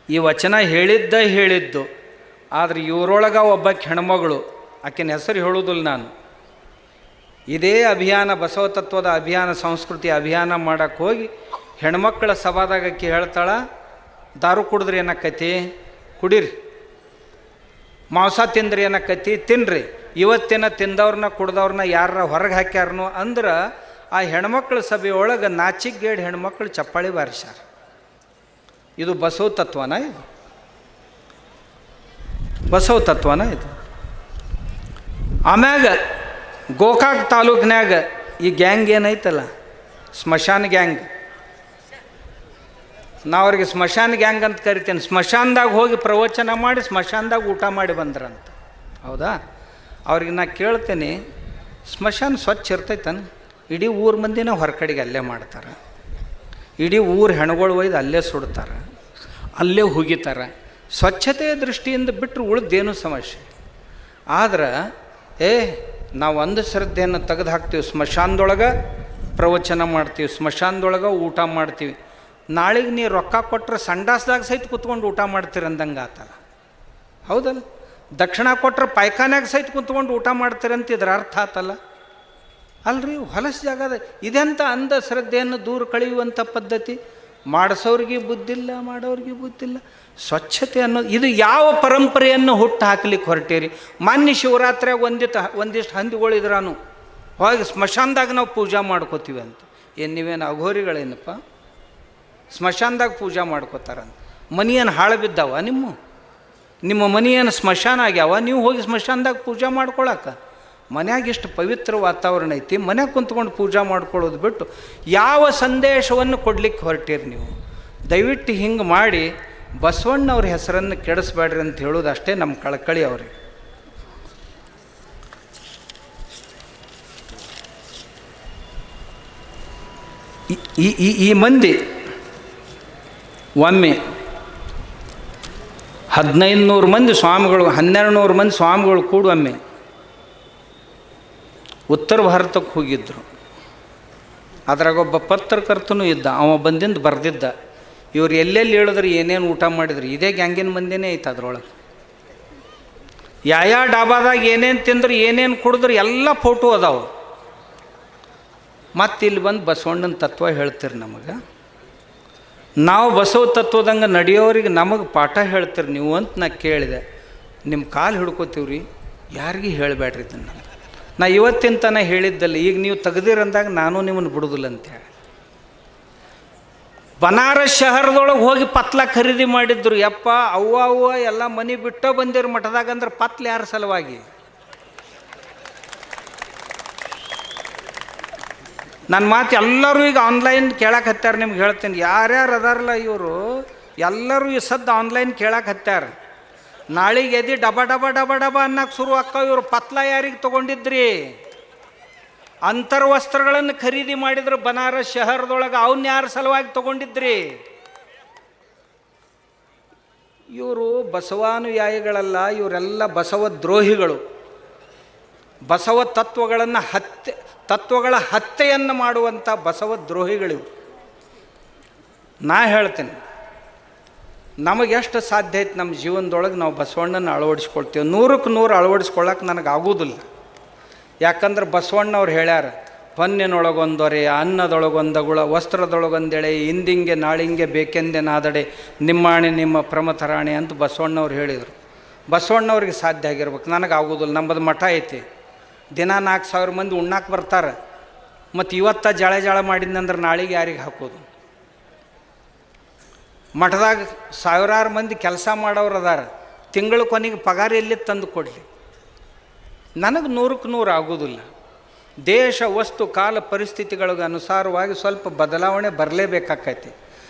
Speaker 1: ಈ ವಚನ ಹೇಳಿದ್ದು. ಆದರೆ ಇವರೊಳಗೆ ಒಬ್ಬಕ್ಕೆ ಹೆಣ್ಮಗಳು, ಆಕೆನ ಹೆಸರು ಹೇಳೋದಿಲ್ಲ ನಾನು. ಇದೇ ಅಭಿಯಾನ, ಬಸವ ತತ್ವದ ಅಭಿಯಾನ, ಸಂಸ್ಕೃತಿ ಅಭಿಯಾನ ಮಾಡೋಕ್ಕೆ ಹೋಗಿ ಹೆಣ್ಮಕ್ಳ ಸಭಾದಾಗ ಆಕೆ ಹೇಳ್ತಾಳ, ದಾರು ಕುಡಿದ್ರಿ ಏನಕ್ಕೈತಿ, ಕುಡೀರಿ. ಮಾಂಸ ತಿಂದ್ರಿ ಏನಕ್ಕೈತಿ, ತಿನ್ನಿರಿ. ಇವತ್ತಿನ ತಿಂದವ್ರನ್ನ ಕುಡ್ದವ್ರನ್ನ ಯಾರ ಹೊರಗೆ ಹಾಕ್ಯಾರನು ಅಂದ್ರೆ ಆ ಹೆಣ್ಮಕ್ಳ ಸಭೆಯೊಳಗೆ ನಾಚಿಗೇಡ್ ಹೆಣ್ಮಕ್ಳು ಚಪ್ಪಾಳಿ ಬಾರಿಸ್ಯಾರ. ಇದು ಬಸವ ತತ್ವನ? ಇದು ಬಸವ ತತ್ವನ ಇದು? ಆಮ್ಯಾಗ ಗೋಕಾಕ್ ತಾಲೂಕಿನಾಗ ಈ ಗ್ಯಾಂಗ್ ಏನೈತಲ್ಲ, ಸ್ಮಶಾನ ಗ್ಯಾಂಗ್, ನಾವು ಅವ್ರಿಗೆ ಸ್ಮಶಾನ ಗ್ಯಾಂಗ್ ಅಂತ ಕರಿತೇನೆ. ಸ್ಮಶಾನದಾಗ ಹೋಗಿ ಪ್ರವಚನ ಮಾಡಿ ಸ್ಮಶಾನದಾಗ ಊಟ ಮಾಡಿ ಬಂದ್ರಂತ. ಹೌದಾ? ಅವ್ರಿಗೆ ನಾ ಕೇಳ್ತೇನೆ, ಸ್ಮಶಾನ ಸ್ವಚ್ಛ ಇರ್ತೈತನ? ಇಡೀ ಊರ ಮಂದಿನ ಹೊರಕಡೆಗೆ ಅಲ್ಲೇ ಮಾಡ್ತಾರೆ. ಇಡೀ ಊರು ಹೆಣ್ಗಳು ಒಯ್ದು ಅಲ್ಲೇ ಸುಡ್ತಾರೆ, ಅಲ್ಲೇ ಹುಗಿತಾರೆ. ಸ್ವಚ್ಛತೆಯ ದೃಷ್ಟಿಯಿಂದ ಬಿಟ್ಟರೆ ಉಳಿದೇನು ಸಮಸ್ಯೆ. ಆದ್ರೆ ನಾವು ಒಂದು ಶ್ರದ್ಧೆಯನ್ನು ತೆಗೆದು ಹಾಕ್ತೀವಿ. ಸ್ಮಶಾನದೊಳಗೆ ಪ್ರವಚನ ಮಾಡ್ತೀವಿ, ಸ್ಮಶಾನದೊಳಗೆ ಊಟ ಮಾಡ್ತೀವಿ. ನಾಳೆಗೆ ನೀವು ರೊಕ್ಕ ಕೊಟ್ಟರೆ ಸಂಡಾಸ್ದಾಗ ಸಹಿತ ಕುತ್ಕೊಂಡು ಊಟ ಮಾಡ್ತೀರಿ ಅಂದಂಗೆ ಆತಲ್ಲ. ಹೌದಲ್ಲ? ದಕ್ಷಿಣ ಕೊಟ್ಟರೆ ಪಾಯ್ಖಾನ್ಯಾಗ ಸಹಿತ ಕುತ್ಕೊಂಡು ಊಟ ಮಾಡ್ತೀರಿ ಅಂತ ಇದ್ರ ಅರ್ಥ ಆತಲ್ಲ. ಅಲ್ರಿ, ಹೊಲಸು ಜಾಗದ ಇದೆಂಥ ಅಂಧ ಶ್ರದ್ಧೆಯನ್ನು ದೂರ ಕಳೆಯುವಂಥ ಪದ್ಧತಿ. ಮಾಡಿಸೋರಿಗೆ ಬುದ್ಧಿಲ್ಲ, ಮಾಡೋರಿಗೆ ಬುದ್ಧಿಲ್ಲ. ಸ್ವಚ್ಛತೆ ಅನ್ನೋದು ಇದು ಯಾವ ಪರಂಪರೆಯನ್ನು ಹುಟ್ಟು ಹಾಕ್ಲಿಕ್ಕೆ ಹೊರಟೀರಿ? ಮಾನ್ಯ ಶಿವರಾತ್ರಿಯಾಗ ಒಂದಿಷ್ಟು ಹಂದಿಗಳಿದ್ರಾನು ಹೋಗಿ ಸ್ಮಶಾನದಾಗ ನಾವು ಪೂಜೆ ಮಾಡ್ಕೋತೀವಿ ಅಂತ. ಏನು ನೀವೇನು ಅಘೋರಿಗಳೇನಪ್ಪ? ಸ್ಮಶಾನದಾಗ ಪೂಜೆ ಮಾಡ್ಕೋತಾರಂತ. ಮನೆಯನ್ನು ಹಾಳು ಬಿದ್ದಾವ ನಿಮ್ಮ ಮನೆಯನ್ನು ಸ್ಮಶಾನ ಆಗ್ಯಾವ, ನೀವು ಹೋಗಿ ಸ್ಮಶಾನದಾಗ ಪೂಜೆ ಮಾಡ್ಕೊಳಕ್ಕೆ? ಮನ್ಯಾಗ ಇಷ್ಟು ಪವಿತ್ರ ವಾತಾವರಣ ಐತಿ, ಮನ್ಯಾಗ ಕುಂತ್ಕೊಂಡು ಪೂಜೆ ಮಾಡ್ಕೊಳ್ಳೋದು ಬಿಟ್ಟು ಯಾವ ಸಂದೇಶವನ್ನು ಕೊಡ್ಲಿಕ್ಕೆ ಹೊರಟೀರಿ ನೀವು? ದಯವಿಟ್ಟು ಹಿಂಗೆ ಮಾಡಿ ಬಸವಣ್ಣವ್ರ ಹೆಸರನ್ನು ಕೆಡಿಸ್ಬೇಡ್ರಿ ಅಂತ ಹೇಳೋದು ಅಷ್ಟೇ ನಮ್ಮ ಕಳಕಳಿ ಅವ್ರಿಗೆ. ಈ ಮಂದಿ ಒಮ್ಮೆ 1500 ಮಂದಿ ಸ್ವಾಮಿಗಳು 1200 ಮಂದಿ ಸ್ವಾಮಿಗಳು ಕೂಡ ಒಮ್ಮೆ ಉತ್ತರ ಭಾರತಕ್ಕೆ ಹೋಗಿದ್ದರು. ಅದ್ರಾಗ ಒಬ್ಬ ಪತ್ರಕರ್ತನೂ ಇದ್ದ. ಅವ ಬಂದಿಂದ ಬರೆದಿದ್ದ, ಇವ್ರು ಎಲ್ಲೆಲ್ಲಿ ಹೇಳಿದ್ರು ಏನೇನು ಊಟ ಮಾಡಿದ್ರು, ಇದೇ ಗ್ಯಾಂಗಿನ ಮಂದಿನೇ ಐತೆ ಅದ್ರೊಳಗೆ. ಯಾವ ಡಾಬಾದಾಗ ಏನೇನು ತಿಂದ್ರು ಏನೇನು ಕುಡಿದ್ರು ಎಲ್ಲ ಫೋಟೋ ಅದಾವೆ. ಮತ್ತು ಇಲ್ಲಿ ಬಂದು ಬಸವಣ್ಣನ ತತ್ವ ಹೇಳ್ತೀರಿ ನಮಗೆ. ನಾವು ಬಸವ ತತ್ವದಂಗೆ ನಡೆಯೋರಿಗೆ ನಮಗೆ ಪಾಠ ಹೇಳ್ತೀರಿ ನೀವು ಅಂತ ನಾ ಕೇಳಿದೆ. ನಿಮ್ಮ ಕಾಲು ಹಿಡ್ಕೋತೀವ್ರಿ, ಯಾರಿಗೂ ಹೇಳಬೇಡ್ರಿ ಇದನ್ನು. ನಾ ಇವತ್ತಿನ ತನಕ ಹೇಳಿದ್ದಲ್ಲ, ಈಗ ನೀವು ತೆಗ್ದಿರಂದಾಗ ನಾನು ನಿಮ್ಮನ್ನು ಬಿಡೋದಿಲ್ಲ ಅಂತೇಳಿ. ಬನಾರಸ್ ಶಹರದೊಳಗೆ ಹೋಗಿ ಪತ್ಲ ಖರೀದಿ ಮಾಡಿದ್ರು. ಯಪ್ಪ ಅವ್ವ ಎಲ್ಲ ಮನೆ ಬಿಟ್ಟೋ ಬಂದಿರು ಮಠದಾಗ. ಅಂದ್ರೆ ಪತ್ಲ ಯಾರ ಸಲುವಾಗಿ? ನನ್ನ ಮಾತು ಎಲ್ಲರೂ ಈಗ ಆನ್ಲೈನ್ ಕೇಳಕ್ಕೆ ಹತ್ತಾರ. ನಿಮ್ಗೆ ಹೇಳ್ತೀನಿ, ಯಾರ್ಯಾರು ಅದಾರಲ್ಲ ಇವರು ಎಲ್ಲರೂ ಈ ಸದ್ದು ಆನ್ಲೈನ್ ಕೇಳಕ್ಕೆ ಹತ್ತಾರ. ನಾಳೆಗೆ ಎದಿ ಡಬ ಡಬ ಡಬ ಡಬ ಅನ್ನಕ್ಕೆ ಶುರು ಅಕ್ಕ. ಇವರು ಪತ್ಲ ಯಾರಿಗೆ ತೊಗೊಂಡಿದ್ರಿ? ಅಂತರ್ವಸ್ತ್ರಗಳನ್ನು ಖರೀದಿ ಮಾಡಿದ್ರು ಬನಾರಸ್ ಶಹರದೊಳಗೆ. ಅವನ್ನ ಯಾರ ಸಲುವಾಗಿ ತೊಗೊಂಡಿದ್ರಿ? ಇವರು ಬಸವಾನುಯಾಯಿಗಳಲ್ಲ, ಇವರೆಲ್ಲ ಬಸವ ದ್ರೋಹಿಗಳು. ಬಸವ ತತ್ವಗಳ ಹತ್ಯೆಯನ್ನು ಮಾಡುವಂಥ ಬಸವ ದ್ರೋಹಿಗಳಿವು. ನಾ ಹೇಳ್ತೀನಿ, ನಮಗೆ ಎಷ್ಟು ಸಾಧ್ಯ ಐತೆ ನಮ್ಮ ಜೀವನದೊಳಗೆ ನಾವು ಬಸವಣ್ಣನ ಅಳವಡಿಸ್ಕೊಳ್ತೀವಿ. 100ಕ್ಕೆ 100 ಅಳವಡಿಸ್ಕೊಳ್ಳೋಕೆ ನನಗೆ ಆಗೋದಿಲ್ಲ. ಯಾಕಂದ್ರೆ ಬಸವಣ್ಣವ್ರು ಹೇಳ್ಯಾರ, ಹೊನ್ನಿನೊಳಗೊಂದೊರೆ, ಅನ್ನದೊಳಗೊಂದಗುಳ, ವಸ್ತ್ರದೊಳಗೊಂದೆಳೆ, ಇಂದಿಂಗೆ ನಾಳಿಂಗೆ ಬೇಕೆಂದೆ ನಾದಡೆ, ನಿಮ್ಮಾಣೆ ನಿಮ್ಮ ಪ್ರಮಥರಾಣೆ ಅಂತ ಬಸವಣ್ಣವ್ರು ಹೇಳಿದರು. ಬಸವಣ್ಣವ್ರಿಗೆ ಸಾಧ್ಯ ಆಗಿರ್ಬೇಕು, ನನಗೆ ಆಗೋದಿಲ್ಲ. ನಮ್ಮದು ಮಠ ಐತಿ, ದಿನ 4000 ಮಂದಿ ಉಣ್ಣಾಕೆ ಬರ್ತಾರೆ. ಮತ್ತು ಇವತ್ತ ಜಾಳ ಮಾಡಿದ್ನಂದ್ರೆ ನಾಳೆಗೆ ಯಾರಿಗೆ ಹಾಕೋದು? ಮಠದಾಗ 1000 ಮಂದಿ ಕೆಲಸ ಮಾಡೋರು ಅದಾರ, ತಿಂಗಳ ಕೊನೆಗೆ ಪಗಾರ ಎಲ್ಲಿ ತಂದು ಕೊಡಲಿ? ನನಗೆ 100ಕ್ಕೆ 100 ಆಗೋದಿಲ್ಲ. ದೇಶ ವಸ್ತು ಕಾಲ ಪರಿಸ್ಥಿತಿಗಳಿಗೆ ಅನುಸಾರವಾಗಿ ಸ್ವಲ್ಪ ಬದಲಾವಣೆ ಬರಲೇಬೇಕಾಕೈತಿ.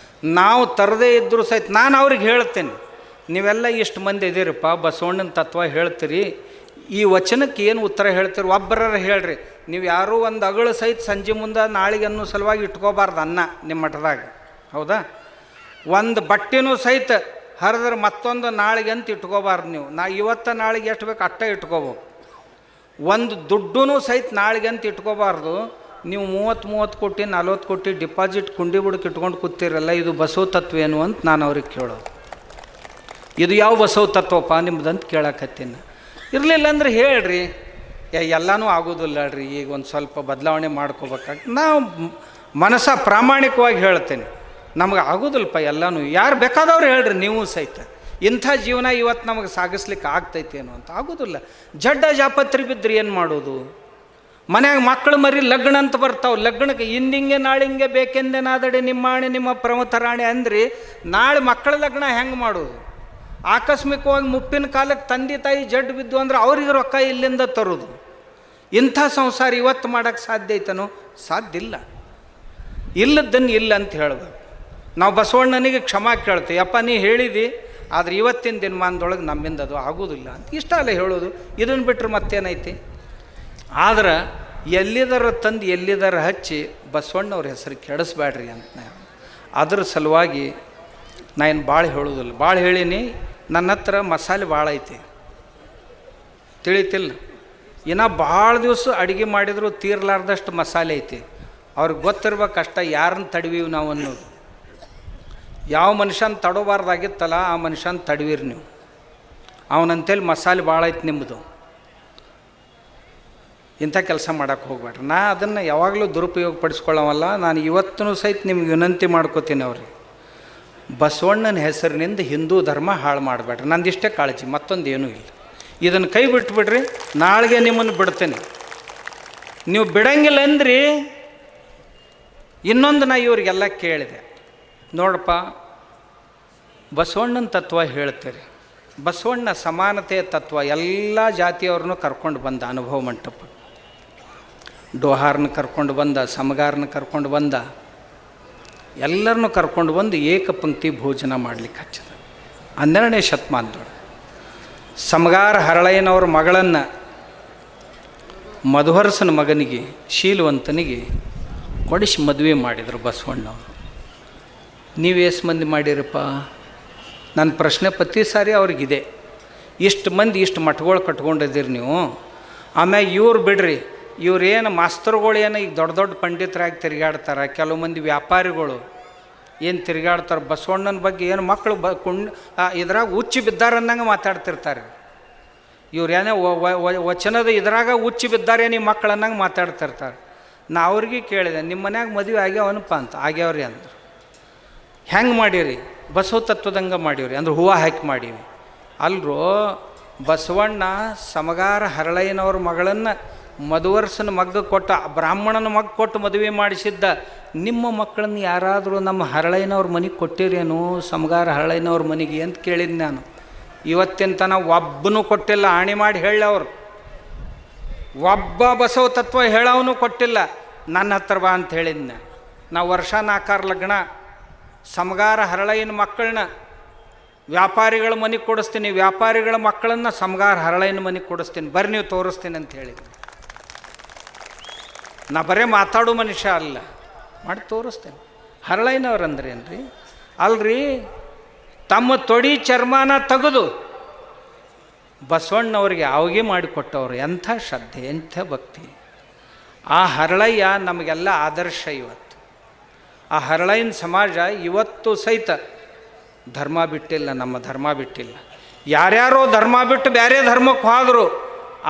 Speaker 1: ನಾವು ತರದೇ ಇದ್ದರೂ ಸಹಿತ ನಾನು ಅವ್ರಿಗೆ ಹೇಳ್ತೇನೆ, ನೀವೆಲ್ಲ ಇಷ್ಟು ಮಂದಿ ಇದ್ದೀರಪ್ಪ, ಬಸವಣ್ಣನ ತತ್ವ ಹೇಳ್ತೀರಿ, ಈ ವಚನಕ್ಕೆ ಏನು ಉತ್ತರ ಹೇಳ್ತೀರಿ? ಒಬ್ಬರ ಹೇಳ್ರಿ. ನೀವು ಯಾರೂ ಒಂದು ಅಗಳು ಸಹಿತ ಸಂಜೆ ಮುಂದೆ ನಾಳೆಗೆ ಅನ್ನೋ ಸಲುವಾಗಿ ಇಟ್ಕೋಬಾರ್ದು ಅನ್ನ ನಿಮ್ಮ ಮಠದಾಗ, ಹೌದಾ? ಒಂದು ಬಟ್ಟೆನೂ ಸಹಿತ ಹರಿದ್ರೆ ಮತ್ತೊಂದು ನಾಳೆಗೆ ಅಂತ ಇಟ್ಕೋಬಾರ್ದು ನೀವು. ಇವತ್ತು ನಾಳೆಗೆ ಎಷ್ಟು ಬೇಕು ಅಷ್ಟೇ ಇಟ್ಕೋಬೇಕು. ಒಂದು ದುಡ್ಡೂ ಸಹಿತ ನಾಳೆಗೆ ಅಂತ ಇಟ್ಕೋಬಾರ್ದು. ನೀವು 30 ಕೋಟಿ 40 ಕೋಟಿ ಡಿಪಾಸಿಟ್ ಕುಂಡಿ ಬುಡಕ್ಕೆ ಇಟ್ಕೊಂಡು ಕೂತಿರಲ್ಲ, ಇದು ಬಸವ ತತ್ವ ಏನು ಅಂತ ನಾನು ಅವ್ರಿಗೆ ಕೇಳೋದು. ಇದು ಯಾವ ಬಸವ ತತ್ವಪ್ಪ ನಿಮ್ದಂತ ಕೇಳಕತ್ತೀನಿ. ಇರಲಿಲ್ಲ ಅಂದ್ರೆ ಹೇಳ್ರಿ, ಎಲ್ಲನೂ ಆಗೋದಿಲ್ಲ ರೀ, ಈಗ ಒಂದು ಸ್ವಲ್ಪ ಬದಲಾವಣೆ ಮಾಡ್ಕೋಬೇಕಾಗ್ತದೆ. ನಾವು ಮನಸ್ಸ ಪ್ರಾಮಾಣಿಕವಾಗಿ ಹೇಳ್ತೇನೆ, ನಮಗೆ ಆಗೋದಿಲ್ಲಪ್ಪ ಎಲ್ಲನೂ. ಯಾರು ಬೇಕಾದವ್ರು ಹೇಳ್ರಿ ನೀವು ಸಹಿತ, ಇಂಥ ಜೀವನ ಇವತ್ತು ನಮಗೆ ಸಾಗಿಸ್ಲಿಕ್ಕೆ ಆಗ್ತೈತೇನೋ ಅಂತ. ಆಗೋದಿಲ್ಲ. ಜಡ್ಡ ಜಾಪತ್ರಿ ಬಿದ್ದರೆ ಏನು ಮಾಡೋದು? ಮನ್ಯಾಗ ಮಕ್ಕಳು ಮರಿ ಲಗ್ನ ಅಂತ ಬರ್ತಾವೆ. ಲಗ್ನಕ್ಕೆ ಇಂದಿಂಗೆ ನಾಳಿಂಗೆ ಬೇಕೆಂದೆ ನಾದಡೆ, ನಿಮ್ಮಾಣೆ ನಿಮ್ಮ ಪ್ರಮಥರಾಣೆ ಅಂದ್ರಿ, ನಾಳೆ ಮಕ್ಕಳ ಲಗ್ನ ಹೆಂಗೆ ಮಾಡೋದು? ಆಕಸ್ಮಿಕವಾಗಿ ಮುಪ್ಪಿನ ಕಾಲಕ್ಕೆ ತಂದೆ ತಾಯಿ ಜಡ್ಡು ಬಿದ್ದು ಅಂದ್ರೆ ಅವ್ರಿಗೆ ರೊಕ್ಕ ಇಲ್ಲಿಂದ ತರೋದು. ಇಂಥ ಸಂಸಾರ ಇವತ್ತು ಮಾಡೋಕ್ಕೆ ಸಾಧ್ಯ ಐತನೋ? ಸಾಧ್ಯ ಇಲ್ಲ. ಇಲ್ಲದನ್ನು ಇಲ್ಲ ಅಂತ ಹೇಳ್ಬೇಕು. ನಾವು ಬಸವಣ್ಣನಿಗೆ ಕ್ಷಮಾ ಕೇಳ್ತೀವಿ, ಯಪ್ಪ ನೀ ಹೇಳಿದಿ, ಆದರೆ ಇವತ್ತಿನ ದಿನಮಾನದೊಳಗೆ ನಮ್ಮಿಂದ ಅದು ಆಗೋದಿಲ್ಲ ಅಂತ ಇಷ್ಟ ಅಲ್ಲ ಹೇಳೋದು. ಇದನ್ನು ಬಿಟ್ಟರೆ ಮತ್ತೇನೈತಿ? ಆದ್ರೆ ಎಲ್ಲಿದಾರ ತಂದು ಎಲ್ಲಿದಾರ ಹಚ್ಚಿ ಬಸವಣ್ಣವ್ರ ಹೆಸರು ಕೆಡಿಸ್ಬೇಡ್ರಿ ಅಂತ ಅದ್ರ ಸಲುವಾಗಿ ನಾನು ಭಾಳ ಹೇಳೋದಿಲ್ಲ. ಭಾಳ ಹೇಳೀನಿ. ನನ್ನ ಹತ್ರ ಮಸಾಲೆ ಭಾಳ ಐತಿ, ತಿಳಿತಿಲ್ಲ. ಇನ್ನು ಭಾಳ ದಿವಸ ಅಡುಗೆ ಮಾಡಿದ್ರು ತೀರ್ಲಾರ್ದಷ್ಟು ಮಸಾಲೆ ಐತಿ. ಅವ್ರಿಗೆ ಗೊತ್ತಿರ್ಬೇಕಷ್ಟ ಯಾರನ್ನ ತಡವೀವಿ ನಾವು ಅನ್ನೋದು. ಯಾವ ಮನುಷ್ಯನ ತಡೋಬಾರ್ದಾಗಿತ್ತಲ್ಲ ಆ ಮನುಷ್ಯನ ತಡವೀರಿ ನೀವು. ಅವನಂತೇಳಿ ಮಸಾಲೆ ಭಾಳ ಐತಿ ನಿಮ್ಮದು. ಇಂಥ ಕೆಲಸ ಮಾಡೋಕ್ಕೆ ಹೋಗ್ಬೇಡ್ರಿ. ನಾ ಅದನ್ನು ಯಾವಾಗಲೂ ದುರುಪಯೋಗ ಪಡಿಸ್ಕೊಳ್ಳೋವಲ್ಲ. ನಾನು ಇವತ್ತೂ ಸಹಿತ ನಿಮ್ಗೆ ವಿನಂತಿ ಮಾಡ್ಕೋತೀನಿ ಅವ್ರಿಗೆ, ಬಸವಣ್ಣನ ಹೆಸರಿನಿಂದ ಹಿಂದೂ ಧರ್ಮ ಹಾಳು ಮಾಡಬೇಡ್ರಿ. ನಂದಿಷ್ಟೇ ಕಾಳಜಿ, ಮತ್ತೊಂದು ಏನೂ ಇಲ್ಲ. ಇದನ್ನು ಕೈ ಬಿಟ್ಬಿಡ್ರಿ, ನಾಳೆಗೆ ನಿಮ್ಮನ್ನು ಬಿಡ್ತೇನೆ. ನೀವು ಬಿಡಂಗಿಲ್ಲ ಅಂದ್ರಿ. ಇನ್ನೊಂದು ನಾ ಇವ್ರಿಗೆಲ್ಲ ಕೇಳಿದೆ, ನೋಡಪ್ಪ ಬಸವಣ್ಣನ ತತ್ವ ಹೇಳ್ತೀರಿ, ಬಸವಣ್ಣ ಸಮಾನತೆಯ ತತ್ವ ಎಲ್ಲ ಜಾತಿಯವ್ರನ್ನೂ ಕರ್ಕೊಂಡು ಬಂದ ಅನುಭವ ಮಂಟಪ. ಡೋಹಾರನ್ನ ಕರ್ಕೊಂಡು ಬಂದ, ಸಮಗಾರನ್ನ ಕರ್ಕೊಂಡು ಬಂದ, ಎಲ್ಲರನ್ನೂ ಕರ್ಕೊಂಡು ಬಂದು ಏಕಪಂಕ್ತಿ ಭೋಜನ ಮಾಡಲಿಕ್ಕೆ ಹಚ್ಚಿದ. 12ನೇ ಶತಮಾನದೊಳಗೆ ಸಮಗಾರ ಹರಳಯ್ಯನವ್ರ ಮಗಳನ್ನು ಮಧುವರಸನ ಮಗನಿಗೆ ಶೀಲವಂತನಿಗೆ ಕೊಡಿಸಿ ಮದುವೆ ಮಾಡಿದರು ಬಸವಣ್ಣವರು. ನೀವು ಎಷ್ಟು ಮಂದಿ ಮಾಡಿರಪ್ಪ? ನನ್ನ ಪ್ರಶ್ನೆ ಪ್ರತಿ ಸಾರಿ ಅವ್ರಿಗಿದೆ. ಇಷ್ಟು ಮಂದಿ ಇಷ್ಟು ಮಠಗಳು ಕಟ್ಕೊಂಡಿದ್ದೀರಿ ನೀವು. ಆಮ್ಯಾಗ ಇವ್ರು ಬಿಡ್ರಿ, ಇವ್ರೇನು ಮಾಸ್ತರುಗಳು ಏನು ಈಗ ದೊಡ್ಡ ದೊಡ್ಡ ಪಂಡಿತರಾಗಿ ತಿರುಗಾಡ್ತಾರೆ, ಕೆಲವು ಮಂದಿ ವ್ಯಾಪಾರಿಗಳು ಏನು ತಿರುಗಾಡ್ತಾರೆ, ಬಸವಣ್ಣನ ಬಗ್ಗೆ ಏನು ಮಕ್ಕಳು ಇದ್ರಾಗ ಹುಚ್ಚಿ ಬಿದ್ದಾರನ್ನಂಗೆ ಮಾತಾಡ್ತಿರ್ತಾರೆ. ಇವ್ರೇನೇ ವಚನದ ಇದ್ರಾಗ ಹುಚ್ಚಿ ಬಿದ್ದಾರೆ ನೀವು ಮಕ್ಕಳು ಅನ್ನಂಗೆ ಮಾತಾಡ್ತಿರ್ತಾರೆ. ನಾ ಅವ್ರಿಗೆ ಕೇಳಿದೆ, ನಿಮ್ಮ ಮನ್ಯಾಗ ಮದುವೆ ಆಗ್ಯಾವನಪ್ಪ ಅಂತ. ಆಗ್ಯಾವ್ರಿ ಅಂದರು. ಹೆಂಗೆ ಮಾಡೀರಿ? ಬಸವ ತತ್ವದಂಗೆ ಮಾಡೀವ್ರಿ ಅಂದ್ರೆ ಹೂವು ಹಾಕಿ ಮಾಡೀವಿ. ಅಲ್ರೋ, ಬಸವಣ್ಣ ಸಮಗಾರ ಹರಳಯ್ಯನವ್ರ ಮಗಳನ್ನು ಮಧುವರಸನ ಮಗ್ಗ ಕೊಟ್ಟ, ಬ್ರಾಹ್ಮಣನ ಮಗ್ಗ ಕೊಟ್ಟು ಮದುವೆ ಮಾಡಿಸಿದ್ದ. ನಿಮ್ಮ ಮಕ್ಕಳನ್ನು ಯಾರಾದರೂ ನಮ್ಮ ಹರಳಯ್ಯನವ್ರ ಮನೆಗೆ ಕೊಟ್ಟಿರೇನು, ಸಮಗಾರ ಹರಳಯ್ಯನವ್ರ ಮನೆಗೆ ಅಂತ ಕೇಳಿದ್ ನಾನು. ಇವತ್ತಿನ ತನಕ ಒಬ್ಬನೂ ಕೊಟ್ಟಿಲ್ಲ. ಆಣಿ ಮಾಡಿ ಹೇಳವ್ರು, ಒಬ್ಬ ಬಸವ ತತ್ವ ಹೇಳವನು ಕೊಟ್ಟಿಲ್ಲ. ನನ್ನ ಹತ್ರ ಬಾ ಅಂತ ಹೇಳಿದ್ನ. ನಾ ವರ್ಷ 4 ಲಗ್ನ ಸಮಗಾರ ಹರಳಯ್ಯನ ಮಕ್ಕಳನ್ನ ವ್ಯಾಪಾರಿಗಳ ಮನೆಗೆ ಕೊಡಿಸ್ತೀನಿ, ವ್ಯಾಪಾರಿಗಳ ಮಕ್ಕಳನ್ನು ಸಮಗಾರ ಹರಳಯ್ಯನ ಮನೆಗೆ ಕೊಡಿಸ್ತೀನಿ, ಬರ್ರಿ ನೀವು ತೋರಿಸ್ತೀನಿ ಅಂತ ಹೇಳಿದ್ನಿ. ನಾ ಬರೇ ಮಾತಾಡೋ ಮನುಷ್ಯ ಅಲ್ಲ, ಮಾಡಿ ತೋರಿಸ್ತೇನೆ. ಹರಳಯ್ಯನವ್ರು ಅಂದ್ರೆ ಏನ್ರಿ? ಅಲ್ರಿ, ತಮ್ಮ ತೊಡಿ ಚರ್ಮನ ತೆಗೆದು ಬಸವಣ್ಣವ್ರಿಗೆ ಆವಿಗೆ ಮಾಡಿಕೊಟ್ಟವ್ರು. ಎಂಥ ಶ್ರದ್ಧೆ, ಎಂಥ ಭಕ್ತಿ! ಆ ಹರಳಯ್ಯ ನಮಗೆಲ್ಲ ಆದರ್ಶ. ಇವತ್ತು ಆ ಹರಳಯ್ಯನ ಸಮಾಜ ಇವತ್ತು ಸಹಿತ ಧರ್ಮ ಬಿಟ್ಟಿಲ್ಲ, ನಮ್ಮ ಧರ್ಮ ಬಿಟ್ಟಿಲ್ಲ. ಯಾರ್ಯಾರೋ ಧರ್ಮ ಬಿಟ್ಟು ಬೇರೆ ಧರ್ಮಕ್ಕೆ ಹೋದರು,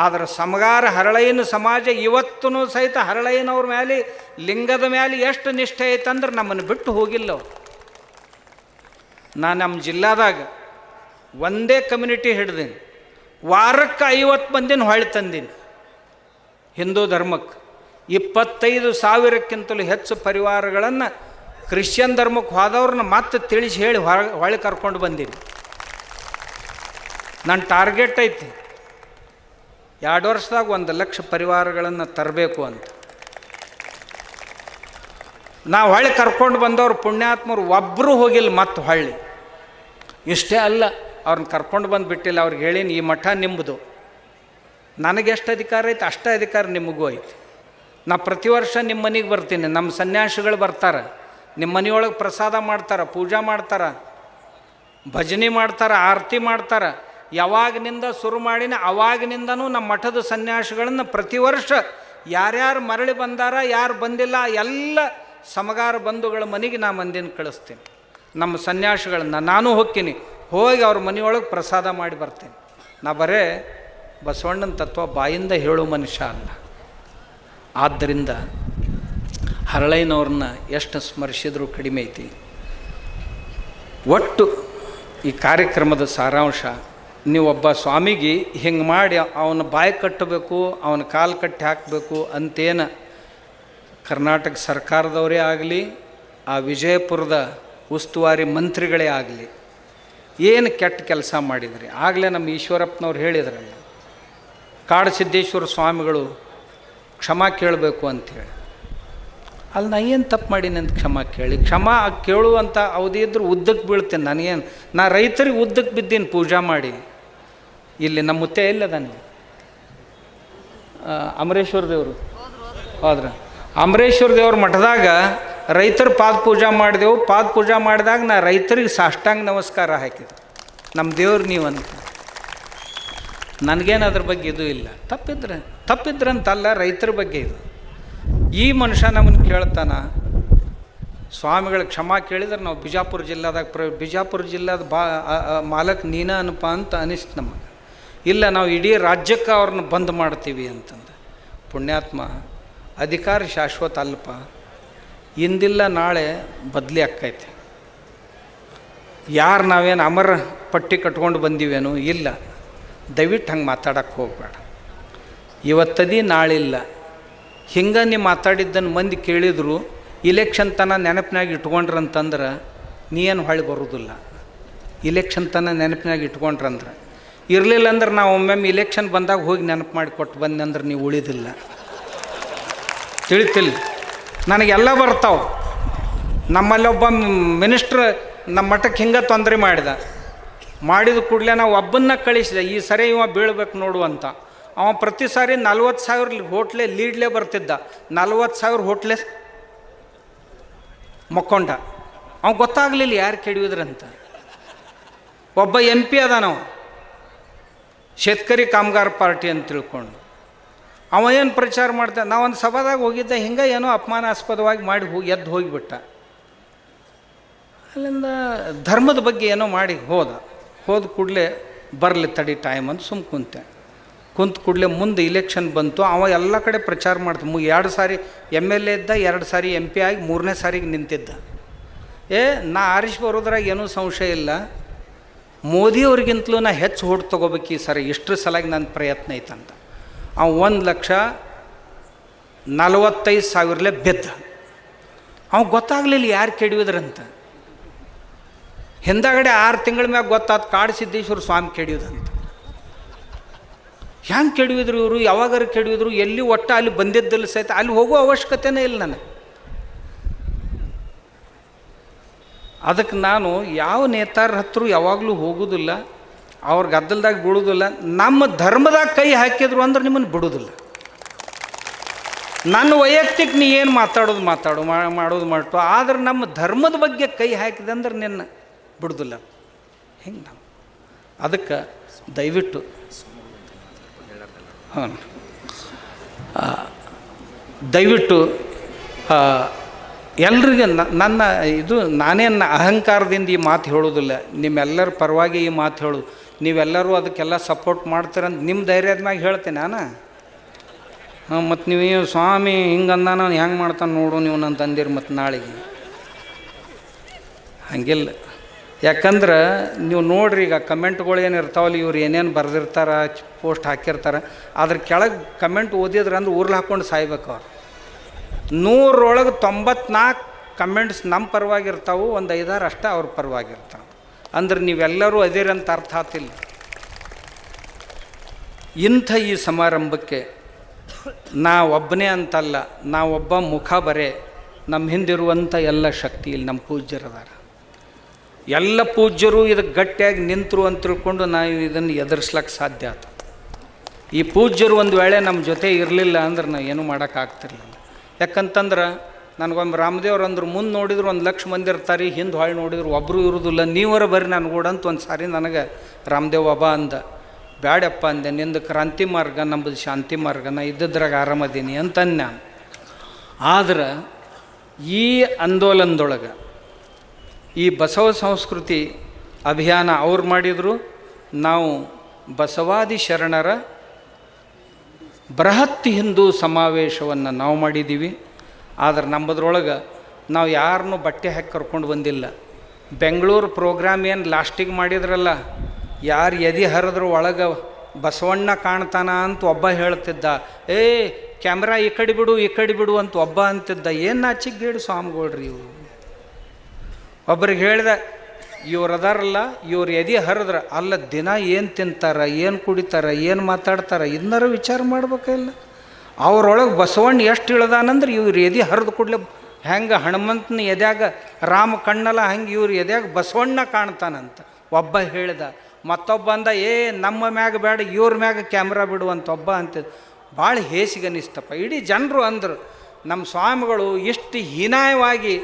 Speaker 1: ಆದರೆ ಸಮಗಾರ ಹರಳಯ್ಯನ ಸಮಾಜ ಇವತ್ತೂ ಸಹಿತ ಹರಳಯ್ಯನವ್ರ ಮೇಲೆ, ಲಿಂಗದ ಮೇಲೆ ಎಷ್ಟು ನಿಷ್ಠೆ ಐತಂದ್ರೆ ನಮ್ಮನ್ನು ಬಿಟ್ಟು ಹೋಗಿಲ್ಲ ಅವರು. ನಾನು ನಮ್ಮ ಜಿಲ್ಲಾದಾಗ ಒಂದೇ ಕಮ್ಯುನಿಟಿ ಹಿಡ್ದೀನಿ, ವಾರಕ್ಕೆ 50 ಮಂದಿನ ಹೊಳ್ಳಿ ತಂದೀನಿ. ಹಿಂದೂ ಧರ್ಮಕ್ಕೆ 25,000ಕ್ಕಿಂತಲೂ ಹೆಚ್ಚು ಪರಿವಾರಗಳನ್ನು ಕ್ರಿಶ್ಚಿಯನ್ ಧರ್ಮಕ್ಕೆ ಹೋದವ್ರನ್ನ ಮತ್ತೆ ತಿಳಿಸಿ ಹೇಳಿ ಹೊಳ್ಳಿ ಕರ್ಕೊಂಡು ಬಂದೀನಿ. ನನ್ನ ಟಾರ್ಗೆಟ್ ಐತಿ 2 ವರ್ಷದಾಗ 1,00,000 ಪರಿವಾರಗಳನ್ನು ತರಬೇಕು ಅಂತ. ನಾವು ಹೊಳ್ಳಿ ಕರ್ಕೊಂಡು ಬಂದವ್ರು ಪುಣ್ಯಾತ್ಮರು ಒಬ್ಬರು ಹೋಗಿಲ್ಲ ಮತ್ತೆ ಹೊಳ್ಳಿ. ಇಷ್ಟೇ ಅಲ್ಲ, ಅವ್ರನ್ನ ಕರ್ಕೊಂಡು ಬಂದು ಬಿಟ್ಟಿಲ್ಲ. ಅವ್ರಿಗೆ ಹೇಳೀನಿ, ಈ ಮಠ ನಿಮ್ಮದು, ನನಗೆಷ್ಟು ಅಧಿಕಾರ ಐತೆ ಅಷ್ಟೇ ಅಧಿಕಾರ ನಿಮಗೂ ಐತಿ. ನಾ ಪ್ರತಿ ವರ್ಷ ನಿಮ್ಮ ಮನೆಗೆ ಬರ್ತೀನಿ, ನಮ್ಮ ಸನ್ಯಾಸಿಗಳು ಬರ್ತಾರೆ, ನಿಮ್ಮ ಮನೆಯೊಳಗೆ ಪ್ರಸಾದ ಮಾಡ್ತಾರೆ, ಪೂಜಾ ಮಾಡ್ತಾರೆ, ಭಜನೆ ಮಾಡ್ತಾರೆ, ಆರತಿ ಮಾಡ್ತಾರೆ. ಯಾವಾಗಿನಿಂದ ಶುರು ಮಾಡಿನ ಅವಾಗಿನಿಂದನೂ ನಮ್ಮ ಮಠದ ಸನ್ಯಾಸಿಗಳನ್ನು ಪ್ರತಿ ವರ್ಷ ಯಾರ್ಯಾರು ಮರಳಿ ಬಂದಾರ, ಯಾರು ಬಂದಿಲ್ಲ, ಎಲ್ಲ ಸಮಗಾರ ಬಂಧುಗಳ ಮನೆಗೆ ನಾ ಮಂದಿನ ಕಳಿಸ್ತೀನಿ. ನಮ್ಮ ಸನ್ಯಾಸಿಗಳನ್ನ ನಾನು ಹೋಗ್ತೀನಿ, ಹೋಗಿ ಅವ್ರ ಮನೆಯೊಳಗೆ ಪ್ರಸಾದ ಮಾಡಿ ಬರ್ತೀನಿ. ನಾ ಬರೇ ಬಸವಣ್ಣನ ತತ್ವ ಬಾಯಿಂದ ಹೇಳೋ ಮನುಷ್ಯ ಅಲ್ಲ. ಆದ್ದರಿಂದ ಹರಳಯ್ಯನವ್ರನ್ನ ಎಷ್ಟು ಸ್ಮರಿಸಿದ್ರೂ ಕಡಿಮೆ ಐತಿ. ಒಟ್ಟು ಈ ಕಾರ್ಯಕ್ರಮದ ಸಾರಾಂಶ, ನೀವೊಬ್ಬ ಸ್ವಾಮಿಗೆ ಹಿಂಗೆ ಮಾಡಿ ಅವನ ಬಾಯಿ ಕಟ್ಟಬೇಕು, ಅವನ ಕಾಲು ಕಟ್ಟಿ ಹಾಕಬೇಕು ಅಂತೇನು ಕರ್ನಾಟಕ ಸರ್ಕಾರದವರೇ ಆಗಲಿ, ಆ ವಿಜಯಪುರದ ಉಸ್ತುವಾರಿ ಮಂತ್ರಿಗಳೇ ಆಗಲಿ, ಏನು ಕೆಟ್ಟ ಕೆಲಸ ಮಾಡಿದ್ರಿ. ಆಗಲೇ ನಮ್ಮ ಈಶ್ವರಪ್ಪನವ್ರು ಹೇಳಿದ್ರಲ್ಲ, ಕಾಡಸಿದ್ದೇಶ್ವರ ಸ್ವಾಮಿಗಳು ಕ್ಷಮಾ ಕೇಳಬೇಕು ಅಂಥೇಳಿ. ಅಲ್ಲಿ ನಾ ಏನು ತಪ್ಪು ಮಾಡೀನಿ ಅಂತ ಕ್ಷಮಾ ಕೇಳಿ, ಕ್ಷಮಾ ಕೇಳುವಂಥ ಅವಧಿ ಇದ್ದರೂ ಉದ್ದಕ್ಕೆ ಬೀಳ್ತೇನೆ. ನನಗೇನು, ನಾ ರೈತರಿಗೆ ಉದ್ದಕ್ಕೆ ಬಿದ್ದೀನಿ ಪೂಜಾ ಮಾಡಿ. ಇಲ್ಲಿ ನಮ್ಮ ಮುತ್ತೆ ಎಲ್ಲದಾನೆ ಅಮರೇಶ್ವರ ದೇವರು ಹೋದ್ರ, ಅಮರೇಶ್ವರ ದೇವ್ರ ಮಠದಾಗ ರೈತರ ಪಾದ ಪೂಜಾ ಮಾಡಿದೆವು. ಪಾದ ಪೂಜಾ ಮಾಡಿದಾಗ ನಾ ರೈತರಿಗೆ ಸಾಷ್ಟಾಂಗ ನಮಸ್ಕಾರ ಹಾಕಿದೆ, ನಮ್ಮ ದೇವ್ರು ನೀವಂತ. ನನಗೇನು ಅದ್ರ ಬಗ್ಗೆ ಇದು ಇಲ್ಲ. ತಪ್ಪಿದ್ರಂತಲ್ಲ, ರೈತರ ಬಗ್ಗೆ ಇದು. ಈ ಮನುಷ್ಯ ನಮ್ಮನ್ನು ಕೇಳ್ತಾನ, ಸ್ವಾಮಿಗಳ ಕ್ಷಮಾ ಕೇಳಿದ್ರೆ ನಾವು ಬಿಜಾಪುರ ಜಿಲ್ಲಾದಾಗ ಬಿಜಾಪುರ ಜಿಲ್ಲಾದ ಮಾಲಕ್ ನೀನ ಅನಪ್ಪ ಅಂತ ಅನಿಸ್ತು ನಮಗೆ. ಇಲ್ಲ, ನಾವು ಇಡೀ ರಾಜ್ಯಕ್ಕೆ ಅವ್ರನ್ನ ಬಂದ್ ಮಾಡ್ತೀವಿ ಅಂತಂದು. ಪುಣ್ಯಾತ್ಮ, ಅಧಿಕಾರ ಶಾಶ್ವತ ಅಲ್ಪ, ಇಂದಿಲ್ಲ ನಾಳೆ ಬದಲಿ ಆಕ್ಕೈತೆ. ಯಾರು ನಾವೇನು ಅಮರ ಪಟ್ಟಿ ಕಟ್ಕೊಂಡು ಬಂದೀವೇನೋ ಇಲ್ಲ. ದಯವಿಟ್ಟು ಹಂಗೆ ಮಾತಾಡೋಕ್ಕೆ ಹೋಗಬೇಡ. ಇವತ್ತದಿ ನಾಳಿಲ್ಲ. ಹಿಂಗೆ ನೀವು ಮಾತಾಡಿದ್ದನ್ನು ಮಂದಿ ಕೇಳಿದ್ರು ಇಲೆಕ್ಷನ್ ತನ ನೆನಪಿನಾಗ ಇಟ್ಕೊಂಡ್ರಂತಂದ್ರೆ ನೀ ಏನು ಹೊಳ್ಳಿ ಬರೋದಿಲ್ಲ. ಇಲೆಕ್ಷನ್ ತನ ನೆನಪಿನಾಗ ಇಟ್ಕೊಂಡ್ರಂದ್ರೆ ಇರಲಿಲ್ಲ ಅಂದ್ರೆ ನಾವು ಒಮ್ಮೊಮ್ಮೆ ಇಲೆಕ್ಷನ್ ಬಂದಾಗ ಹೋಗಿ ನೆನಪು ಮಾಡಿ ಕೊಟ್ಟು ಬಂದೆ ಅಂದ್ರೆ ನೀವು ಉಳಿದಿಲ್ಲ. ತಿಳಿತಿಲ್ಲ, ನನಗೆಲ್ಲ ಬರ್ತಾವೆ. ನಮ್ಮಲ್ಲಿ ಒಬ್ಬ ಮಿನಿಸ್ಟ್ರ್ ನಮ್ಮ ಮಠಕ್ಕೆ ಹಿಂಗೆ ತೊಂದರೆ ಮಾಡಿದ. ಮಾಡಿದ ಕೂಡಲೇ ನಾವು ಒಬ್ಬನ್ನ ಕಳಿಸಿದೆ, ಈ ಸರಿ ಇವ ಬೀಳ್ಬೇಕು ನೋಡು ಅಂತ. ಅವ ಪ್ರತಿ ಸಾರಿ 40,000 ಹೋಟ್ಲೆ ಲೀಡ್ಲೇ ಬರ್ತಿದ್ದ, 40,000 ಹೋಟ್ಲೆ ಮಕ್ಕೊಂಡ. ಅವ ಗೊತ್ತಾಗಲಿಲ್ಲ ಯಾರು ಕೆಡಿಯೋದ್ರಂತ. ಒಬ್ಬ MP ಅದಾನವ, ಶೇತಕರಿ ಕಾಮಗಾರ ಪಾರ್ಟಿ ಅಂತ ತಿಳ್ಕೊಂಡು ಅವ ಏನು ಪ್ರಚಾರ ಮಾಡ್ತಾನೆ. ನಾವೊಂದು ಸಭಾದಾಗ ಹೋಗಿದ್ದೆ, ಹಿಂಗೆ ಏನೋ ಅಪಮಾನಾಸ್ಪದವಾಗಿ ಮಾಡಿ ಎದ್ದು ಹೋಗಿಬಿಟ್ಟ. ಅಲ್ಲಿಂದ ಧರ್ಮದ ಬಗ್ಗೆ ಏನೋ ಮಾಡಿ ಹೋದ ಕೂಡಲೇ ಬರಲಿ ತಡಿ ಟೈಮ್ ಅಂತ ಸುಮ್ಮ ಕುಂತ ಕೂಡಲೇ ಮುಂದೆ ಇಲೆಕ್ಷನ್ ಬಂತು. ಅವ ಎಲ್ಲ ಕಡೆ ಪ್ರಚಾರ ಮಾಡ್ತಾನೆ. 2 ಸಾರಿ MLA ಇದ್ದ, 2 ಸಾರಿ MP ಆಗಿ 3ನೇ ಸಾರಿಗೆ ನಿಂತಿದ್ದ. ನಾ ಆರಿಸಿ ಬರೋದ್ರಾಗ ಏನೂ ಸಂಶಯ ಇಲ್ಲ, ಮೋದಿಯವ್ರಿಗಿಂತಲೂ ನಾ ಹೆಚ್ಚು ಓಟ್ ತೊಗೋಬೇಕು ಈ ಸರಿ, ಇಷ್ಟರ ಸಲಾಗಿ ನನ್ನ ಪ್ರಯತ್ನ ಐತಂತ. ಅವ 1,45,000 ಬಿದ್ದ. ಅವ ಗೊತ್ತಾಗಲಿಲ್ಲ ಯಾರು ಕೆಡಿಯೋದ್ರಂತ. ಹಿಂದಾಗಡೆ 6 ತಿಂಗಳ ಮ್ಯಾಗ ಗೊತ್ತಾದ ಕಾಡು ಸಿದ್ದೇಶ್ವರ ಸ್ವಾಮಿ ಕೆಡಿಯೋದಂತ. ಹೆಂಗೆ ಕೆಡಿಯೋದ್ರು ಇವರು, ಯಾವಾಗಾರು ಕೆಡಿಯೋದ್ರು, ಎಲ್ಲಿ ಒಟ್ಟು ಅಲ್ಲಿ ಬಂದಿದ್ದಿಲ್ಲ ಸಹಿತ ಅಲ್ಲಿ ಹೋಗೋ ಅವಶ್ಯಕತೆನೇ ಇಲ್ಲ ನನಗೆ. ಅದಕ್ಕೆ ನಾನು ಯಾವ ನೇತಾರ ಹತ್ರ ಯಾವಾಗಲೂ ಹೋಗೋದಿಲ್ಲ, ಅವ್ರ ಗದ್ದಲ್ದಾಗ ಬಿಡೋದಿಲ್ಲ. ನಮ್ಮ ಧರ್ಮದಾಗ ಕೈ ಹಾಕಿದ್ರು ಅಂದ್ರೆ ನಿಮ್ಮನ್ನು ಬಿಡೋದಿಲ್ಲ. ನನ್ನ ವೈಯಕ್ತಿಕ ನೀ ಏನು ಮಾಡೋದು ಮಾಡ್ತು, ಆದ್ರೆ ನಮ್ಮ ಧರ್ಮದ ಬಗ್ಗೆ ಕೈ ಹಾಕಿದೆ ಅಂದ್ರೆ ನಿನ್ನ ಬಿಡೋದಿಲ್ಲ. ಹಿಂಗೆ ನಾವು ಅದಕ್ಕೆ ದಯವಿಟ್ಟು ದಯವಿಟ್ಟು ಎಲ್ರಿಗೆ ನನ್ನ ಇದು ನಾನೇನು ಅಹಂಕಾರದಿಂದ ಈ ಮಾತು ಹೇಳೋದಿಲ್ಲ, ನಿಮ್ಮೆಲ್ಲರ ಪರವಾಗಿ ಈ ಮಾತು ಹೇಳೋದು. ನೀವೆಲ್ಲರೂ ಅದಕ್ಕೆಲ್ಲ ಸಪೋರ್ಟ್ ಮಾಡ್ತೀರಂತ ನಿಮ್ಮ ಧೈರ್ಯದ ಮ್ಯಾಗ ಹೇಳ್ತೇನೆ ನಾನು. ಮತ್ತು ನೀವು ಸ್ವಾಮಿ ಹಿಂಗಂದ ನಾನು ಹೆಂಗೆ ಮಾಡ್ತಾನೆ ನೋಡು ನೀವು ನನ್ನ ತಂದಿರಿ ಮತ್ತು ನಾಳೆಗೆ ಹಂಗಿಲ್ಲ. ಯಾಕಂದ್ರೆ ನೀವು ನೋಡ್ರಿ, ಈಗ ಕಮೆಂಟ್ಗಳು ಏನು ಇರ್ತಾವಲ್ಲ, ಇವ್ರು ಏನೇನು ಬರೆದಿರ್ತಾರೆ, ಪೋಸ್ಟ್ ಹಾಕಿರ್ತಾರೆ, ಅದ್ರ ಕೆಳಗೆ ಕಮೆಂಟ್ ಓದಿದ್ರೆ ಅಂದ್ರೆ ಊರ್ಲಿ ಹಾಕ್ಕೊಂಡು ಸಾಯ್ಬೇಕು ಅವ್ರು. 100ರೊಳಗೆ 94 ಕಮೆಂಟ್ಸ್ ನಮ್ಮ ಪರವಾಗಿರ್ತಾವೆ, ಒಂದು 5-6 ಅಷ್ಟೇ ಅವ್ರ ಪರವಾಗಿರ್ತಾವೆ. ಅಂದ್ರೆ ನೀವೆಲ್ಲರೂ ಅದಿರಂತ ಅರ್ಥ ಆತಿಲ್ಲ. ಇಂಥ ಈ ಸಮಾರಂಭಕ್ಕೆ ನಾವೊಬ್ಬನೇ ಅಂತಲ್ಲ, ನಾವೊಬ್ಬ ಮುಖ ಬರೇ, ನಮ್ಮ ಹಿಂದಿರುವಂಥ ಎಲ್ಲ ಶಕ್ತಿ ಇಲ್ಲಿ ನಮ್ಮ ಪೂಜ್ಯರದಾರ. ಎಲ್ಲ ಪೂಜ್ಯರು ಇದಕ್ಕೆ ಗಟ್ಟಿಯಾಗಿ ನಿಂತರು ಅಂತ ತಿಳ್ಕೊಂಡು ನಾವು ಇದನ್ನು ಎದುರಿಸ್ಲಿಕ್ಕೆ ಸಾಧ್ಯ ಆಯ್ತು. ಈ ಪೂಜ್ಯರು ಒಂದು ವೇಳೆ ನಮ್ಮ ಜೊತೆ ಇರಲಿಲ್ಲ ಅಂದ್ರೆ ನಾವು ಏನೂ ಮಾಡೋಕ್ಕಾಗ್ತಿರ್ಲಿಲ್ಲ. ಯಾಕಂತಂದ್ರೆ ನನಗೊಮ್ಮೆ ರಾಮದೇವ್ರು ಅಂದ್ರು, ಮುಂದೆ ನೋಡಿದ್ರು 1,00,000 ಮಂದಿ ಇರ್ತಾರೆ, ಹಿಂದೆ ಹೊಳೆ ನೋಡಿದ್ರು ಒಬ್ಬರು ಇರೋದಿಲ್ಲ, ನೀವರ ಬರ್ರಿ ನನಗೂಡಂತ ಒಂದು ಸಾರಿ ನನಗೆ ರಾಮದೇವ್ ಬಾಬಾ ಅಂದ. ಬ್ಯಾಡಪ್ಪ ಅಂದೆ, ನಿಂದು ಕ್ರಾಂತಿ ಮಾರ್ಗ, ನಮ್ಮದು ಶಾಂತಿ ಮಾರ್ಗ, ನಾ ಇದ್ದದ್ರಾಗ ಆರಾಮದೀನಿ ಅಂತಂದು ನಾನು. ಆದ್ರೆ ಈ ಆಂದೋಲನದೊಳಗೆ ಈ ಬಸವ ಸಂಸ್ಕೃತಿ ಅಭಿಯಾನ ಅವ್ರು ಮಾಡಿದರು, ನಾವು ಬಸವಾದಿ ಶರಣರ ಬೃಹತ್ ಹಿಂದೂ ಸಮಾವೇಶವನ್ನು ನಾವು ಮಾಡಿದ್ದೀವಿ. ಆದರೆ ನಮ್ಮದ್ರೊಳಗೆ ನಾವು ಯಾರನ್ನೂ ಬಟ್ಟೆ ಹಾಕಿ ಕರ್ಕೊಂಡು ಬಂದಿಲ್ಲ. ಬೆಂಗಳೂರು ಪ್ರೋಗ್ರಾಮ್ ಏನು ಲಾಸ್ಟಿಗೆ ಮಾಡಿದ್ರಲ್ಲ, ಯಾರು ಎದೆ ಹರಿದ್ರು ಒಳಗೆ ಬಸವಣ್ಣ ಕಾಣ್ತಾನ ಅಂತ ಒಬ್ಬ ಹೇಳ್ತಿದ್ದ, ಕ್ಯಾಮ್ರಾ ಈ ಕಡೆ ಬಿಡು ಅಂತ ಒಬ್ಬ ಅಂತಿದ್ದ. ಏನು ನಾಚಿಗೇಡು ಸ್ವಾಮಿಗಳ್ರಿ ಇವರು. ಒಬ್ರಿಗೆ ಹೇಳ್ದೆ, ಇವ್ರು ಅದಾರಲ್ಲ, ಇವ್ರು ಎದೆ ಹರಿದ್ರೆ ಅಲ್ಲ ದಿನ ಏನು ತಿಂತಾರೆ, ಏನು ಕುಡಿತಾರೆ, ಏನು ಮಾತಾಡ್ತಾರೆ, ಇದನ್ನಾರು ವಿಚಾರ ಮಾಡ್ಬೇಕಿಲ್ಲ. ಅವ್ರೊಳಗೆ ಬಸವಣ್ಣ ಎಷ್ಟು ಇಳ್ದಾನಂದ್ರೆ ಇವ್ರು ಎದೆ ಹರಿದು ಕೂಡಲೇ ಹೆಂಗೆ ಹನುಮಂತನ ಎದ್ಯಾಗ ರಾಮ ಕಣ್ಣಲ್ಲ ಹಂಗೆ ಇವ್ರು ಎದ್ಯಾಗ ಬಸವಣ್ಣ ಕಾಣ್ತಾನಂತ ಒಬ್ಬ ಹೇಳ್ದ. ಮತ್ತೊಬ್ಬ ಅಂದ, ನಮ್ಮ ಮ್ಯಾಗ ಬೇಡ ಇವ್ರ ಮ್ಯಾಗ ಕ್ಯಾಮ್ರಾ ಬಿಡುವಂತ ಒಬ್ಬ ಅಂತಿದ್ದು. ಭಾಳ ಹೇಸಿಗನಿಸ್ತಪ್ಪ. ಇಡೀ ಜನರು ಅಂದರು, ನಮ್ಮ ಸ್ವಾಮಿಗಳು ಇಷ್ಟು ಹೀನಾಯವಾಗಿ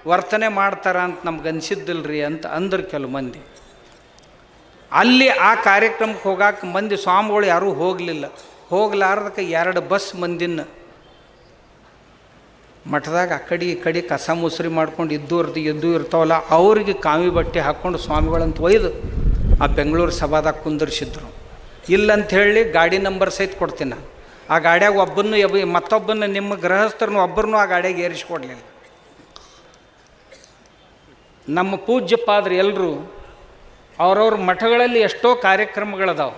Speaker 1: ವರ್ತನೆ ಮಾಡ್ತಾರ ಅಂತ ನಮ್ಗೆ ಅನಿಸಿದ್ದಿಲ್ರಿ ಅಂತ ಅಂದರು ಕೆಲವು ಮಂದಿ. ಅಲ್ಲಿ ಆ ಕಾರ್ಯಕ್ರಮಕ್ಕೆ ಹೋಗಾಕ ಮಂದಿ ಸ್ವಾಮಿಗಳು ಯಾರೂ ಹೋಗಲಿಲ್ಲ. ಹೋಗ್ಲಾರ್ದಕ್ಕೆ 2 ಬಸ್ ಮಂದಿನ ಮಠದಾಗ ಆ ಕಡೆ ಈ ಕಡೆ ಕಸ ಮುಸ್ರಿ ಮಾಡ್ಕೊಂಡು ಎದ್ದು ಇರ್ತಾವಲ್ಲ, ಅವ್ರಿಗೆ ಕಾವಿ ಬಟ್ಟೆ ಹಾಕ್ಕೊಂಡು ಸ್ವಾಮಿಗಳಂತ ಒಯ್ದು ಆ ಬೆಂಗಳೂರು ಸಭಾದಾಗ ಕುಂದರ್ಸಿದ್ರು. ಇಲ್ಲಂತ ಹೇಳಿ ಗಾಡಿ ನಂಬರ್ ಸಹಿತ ಕೊಡ್ತೀನಿ ನಾನು. ಆ ಗಾಡ್ಯಾಗ ಒಬ್ಬನ್ನು ಮತ್ತೊಬ್ಬನ ನಿಮ್ಮ ಗೃಹಸ್ಥರನ್ನು ಒಬ್ಬರನ್ನು ಆ ಗಾಡಿಯಾಗ ಏರಿಸ್ಕೊಡ್ಲಿಲ್ಲ. ನಮ್ಮ ಪೂಜ್ಯಪಾದರು ಎಲ್ಲರೂ ಅವ್ರವ್ರ ಮಠಗಳಲ್ಲಿ ಎಷ್ಟೋ ಕಾರ್ಯಕ್ರಮಗಳದಾವೆ.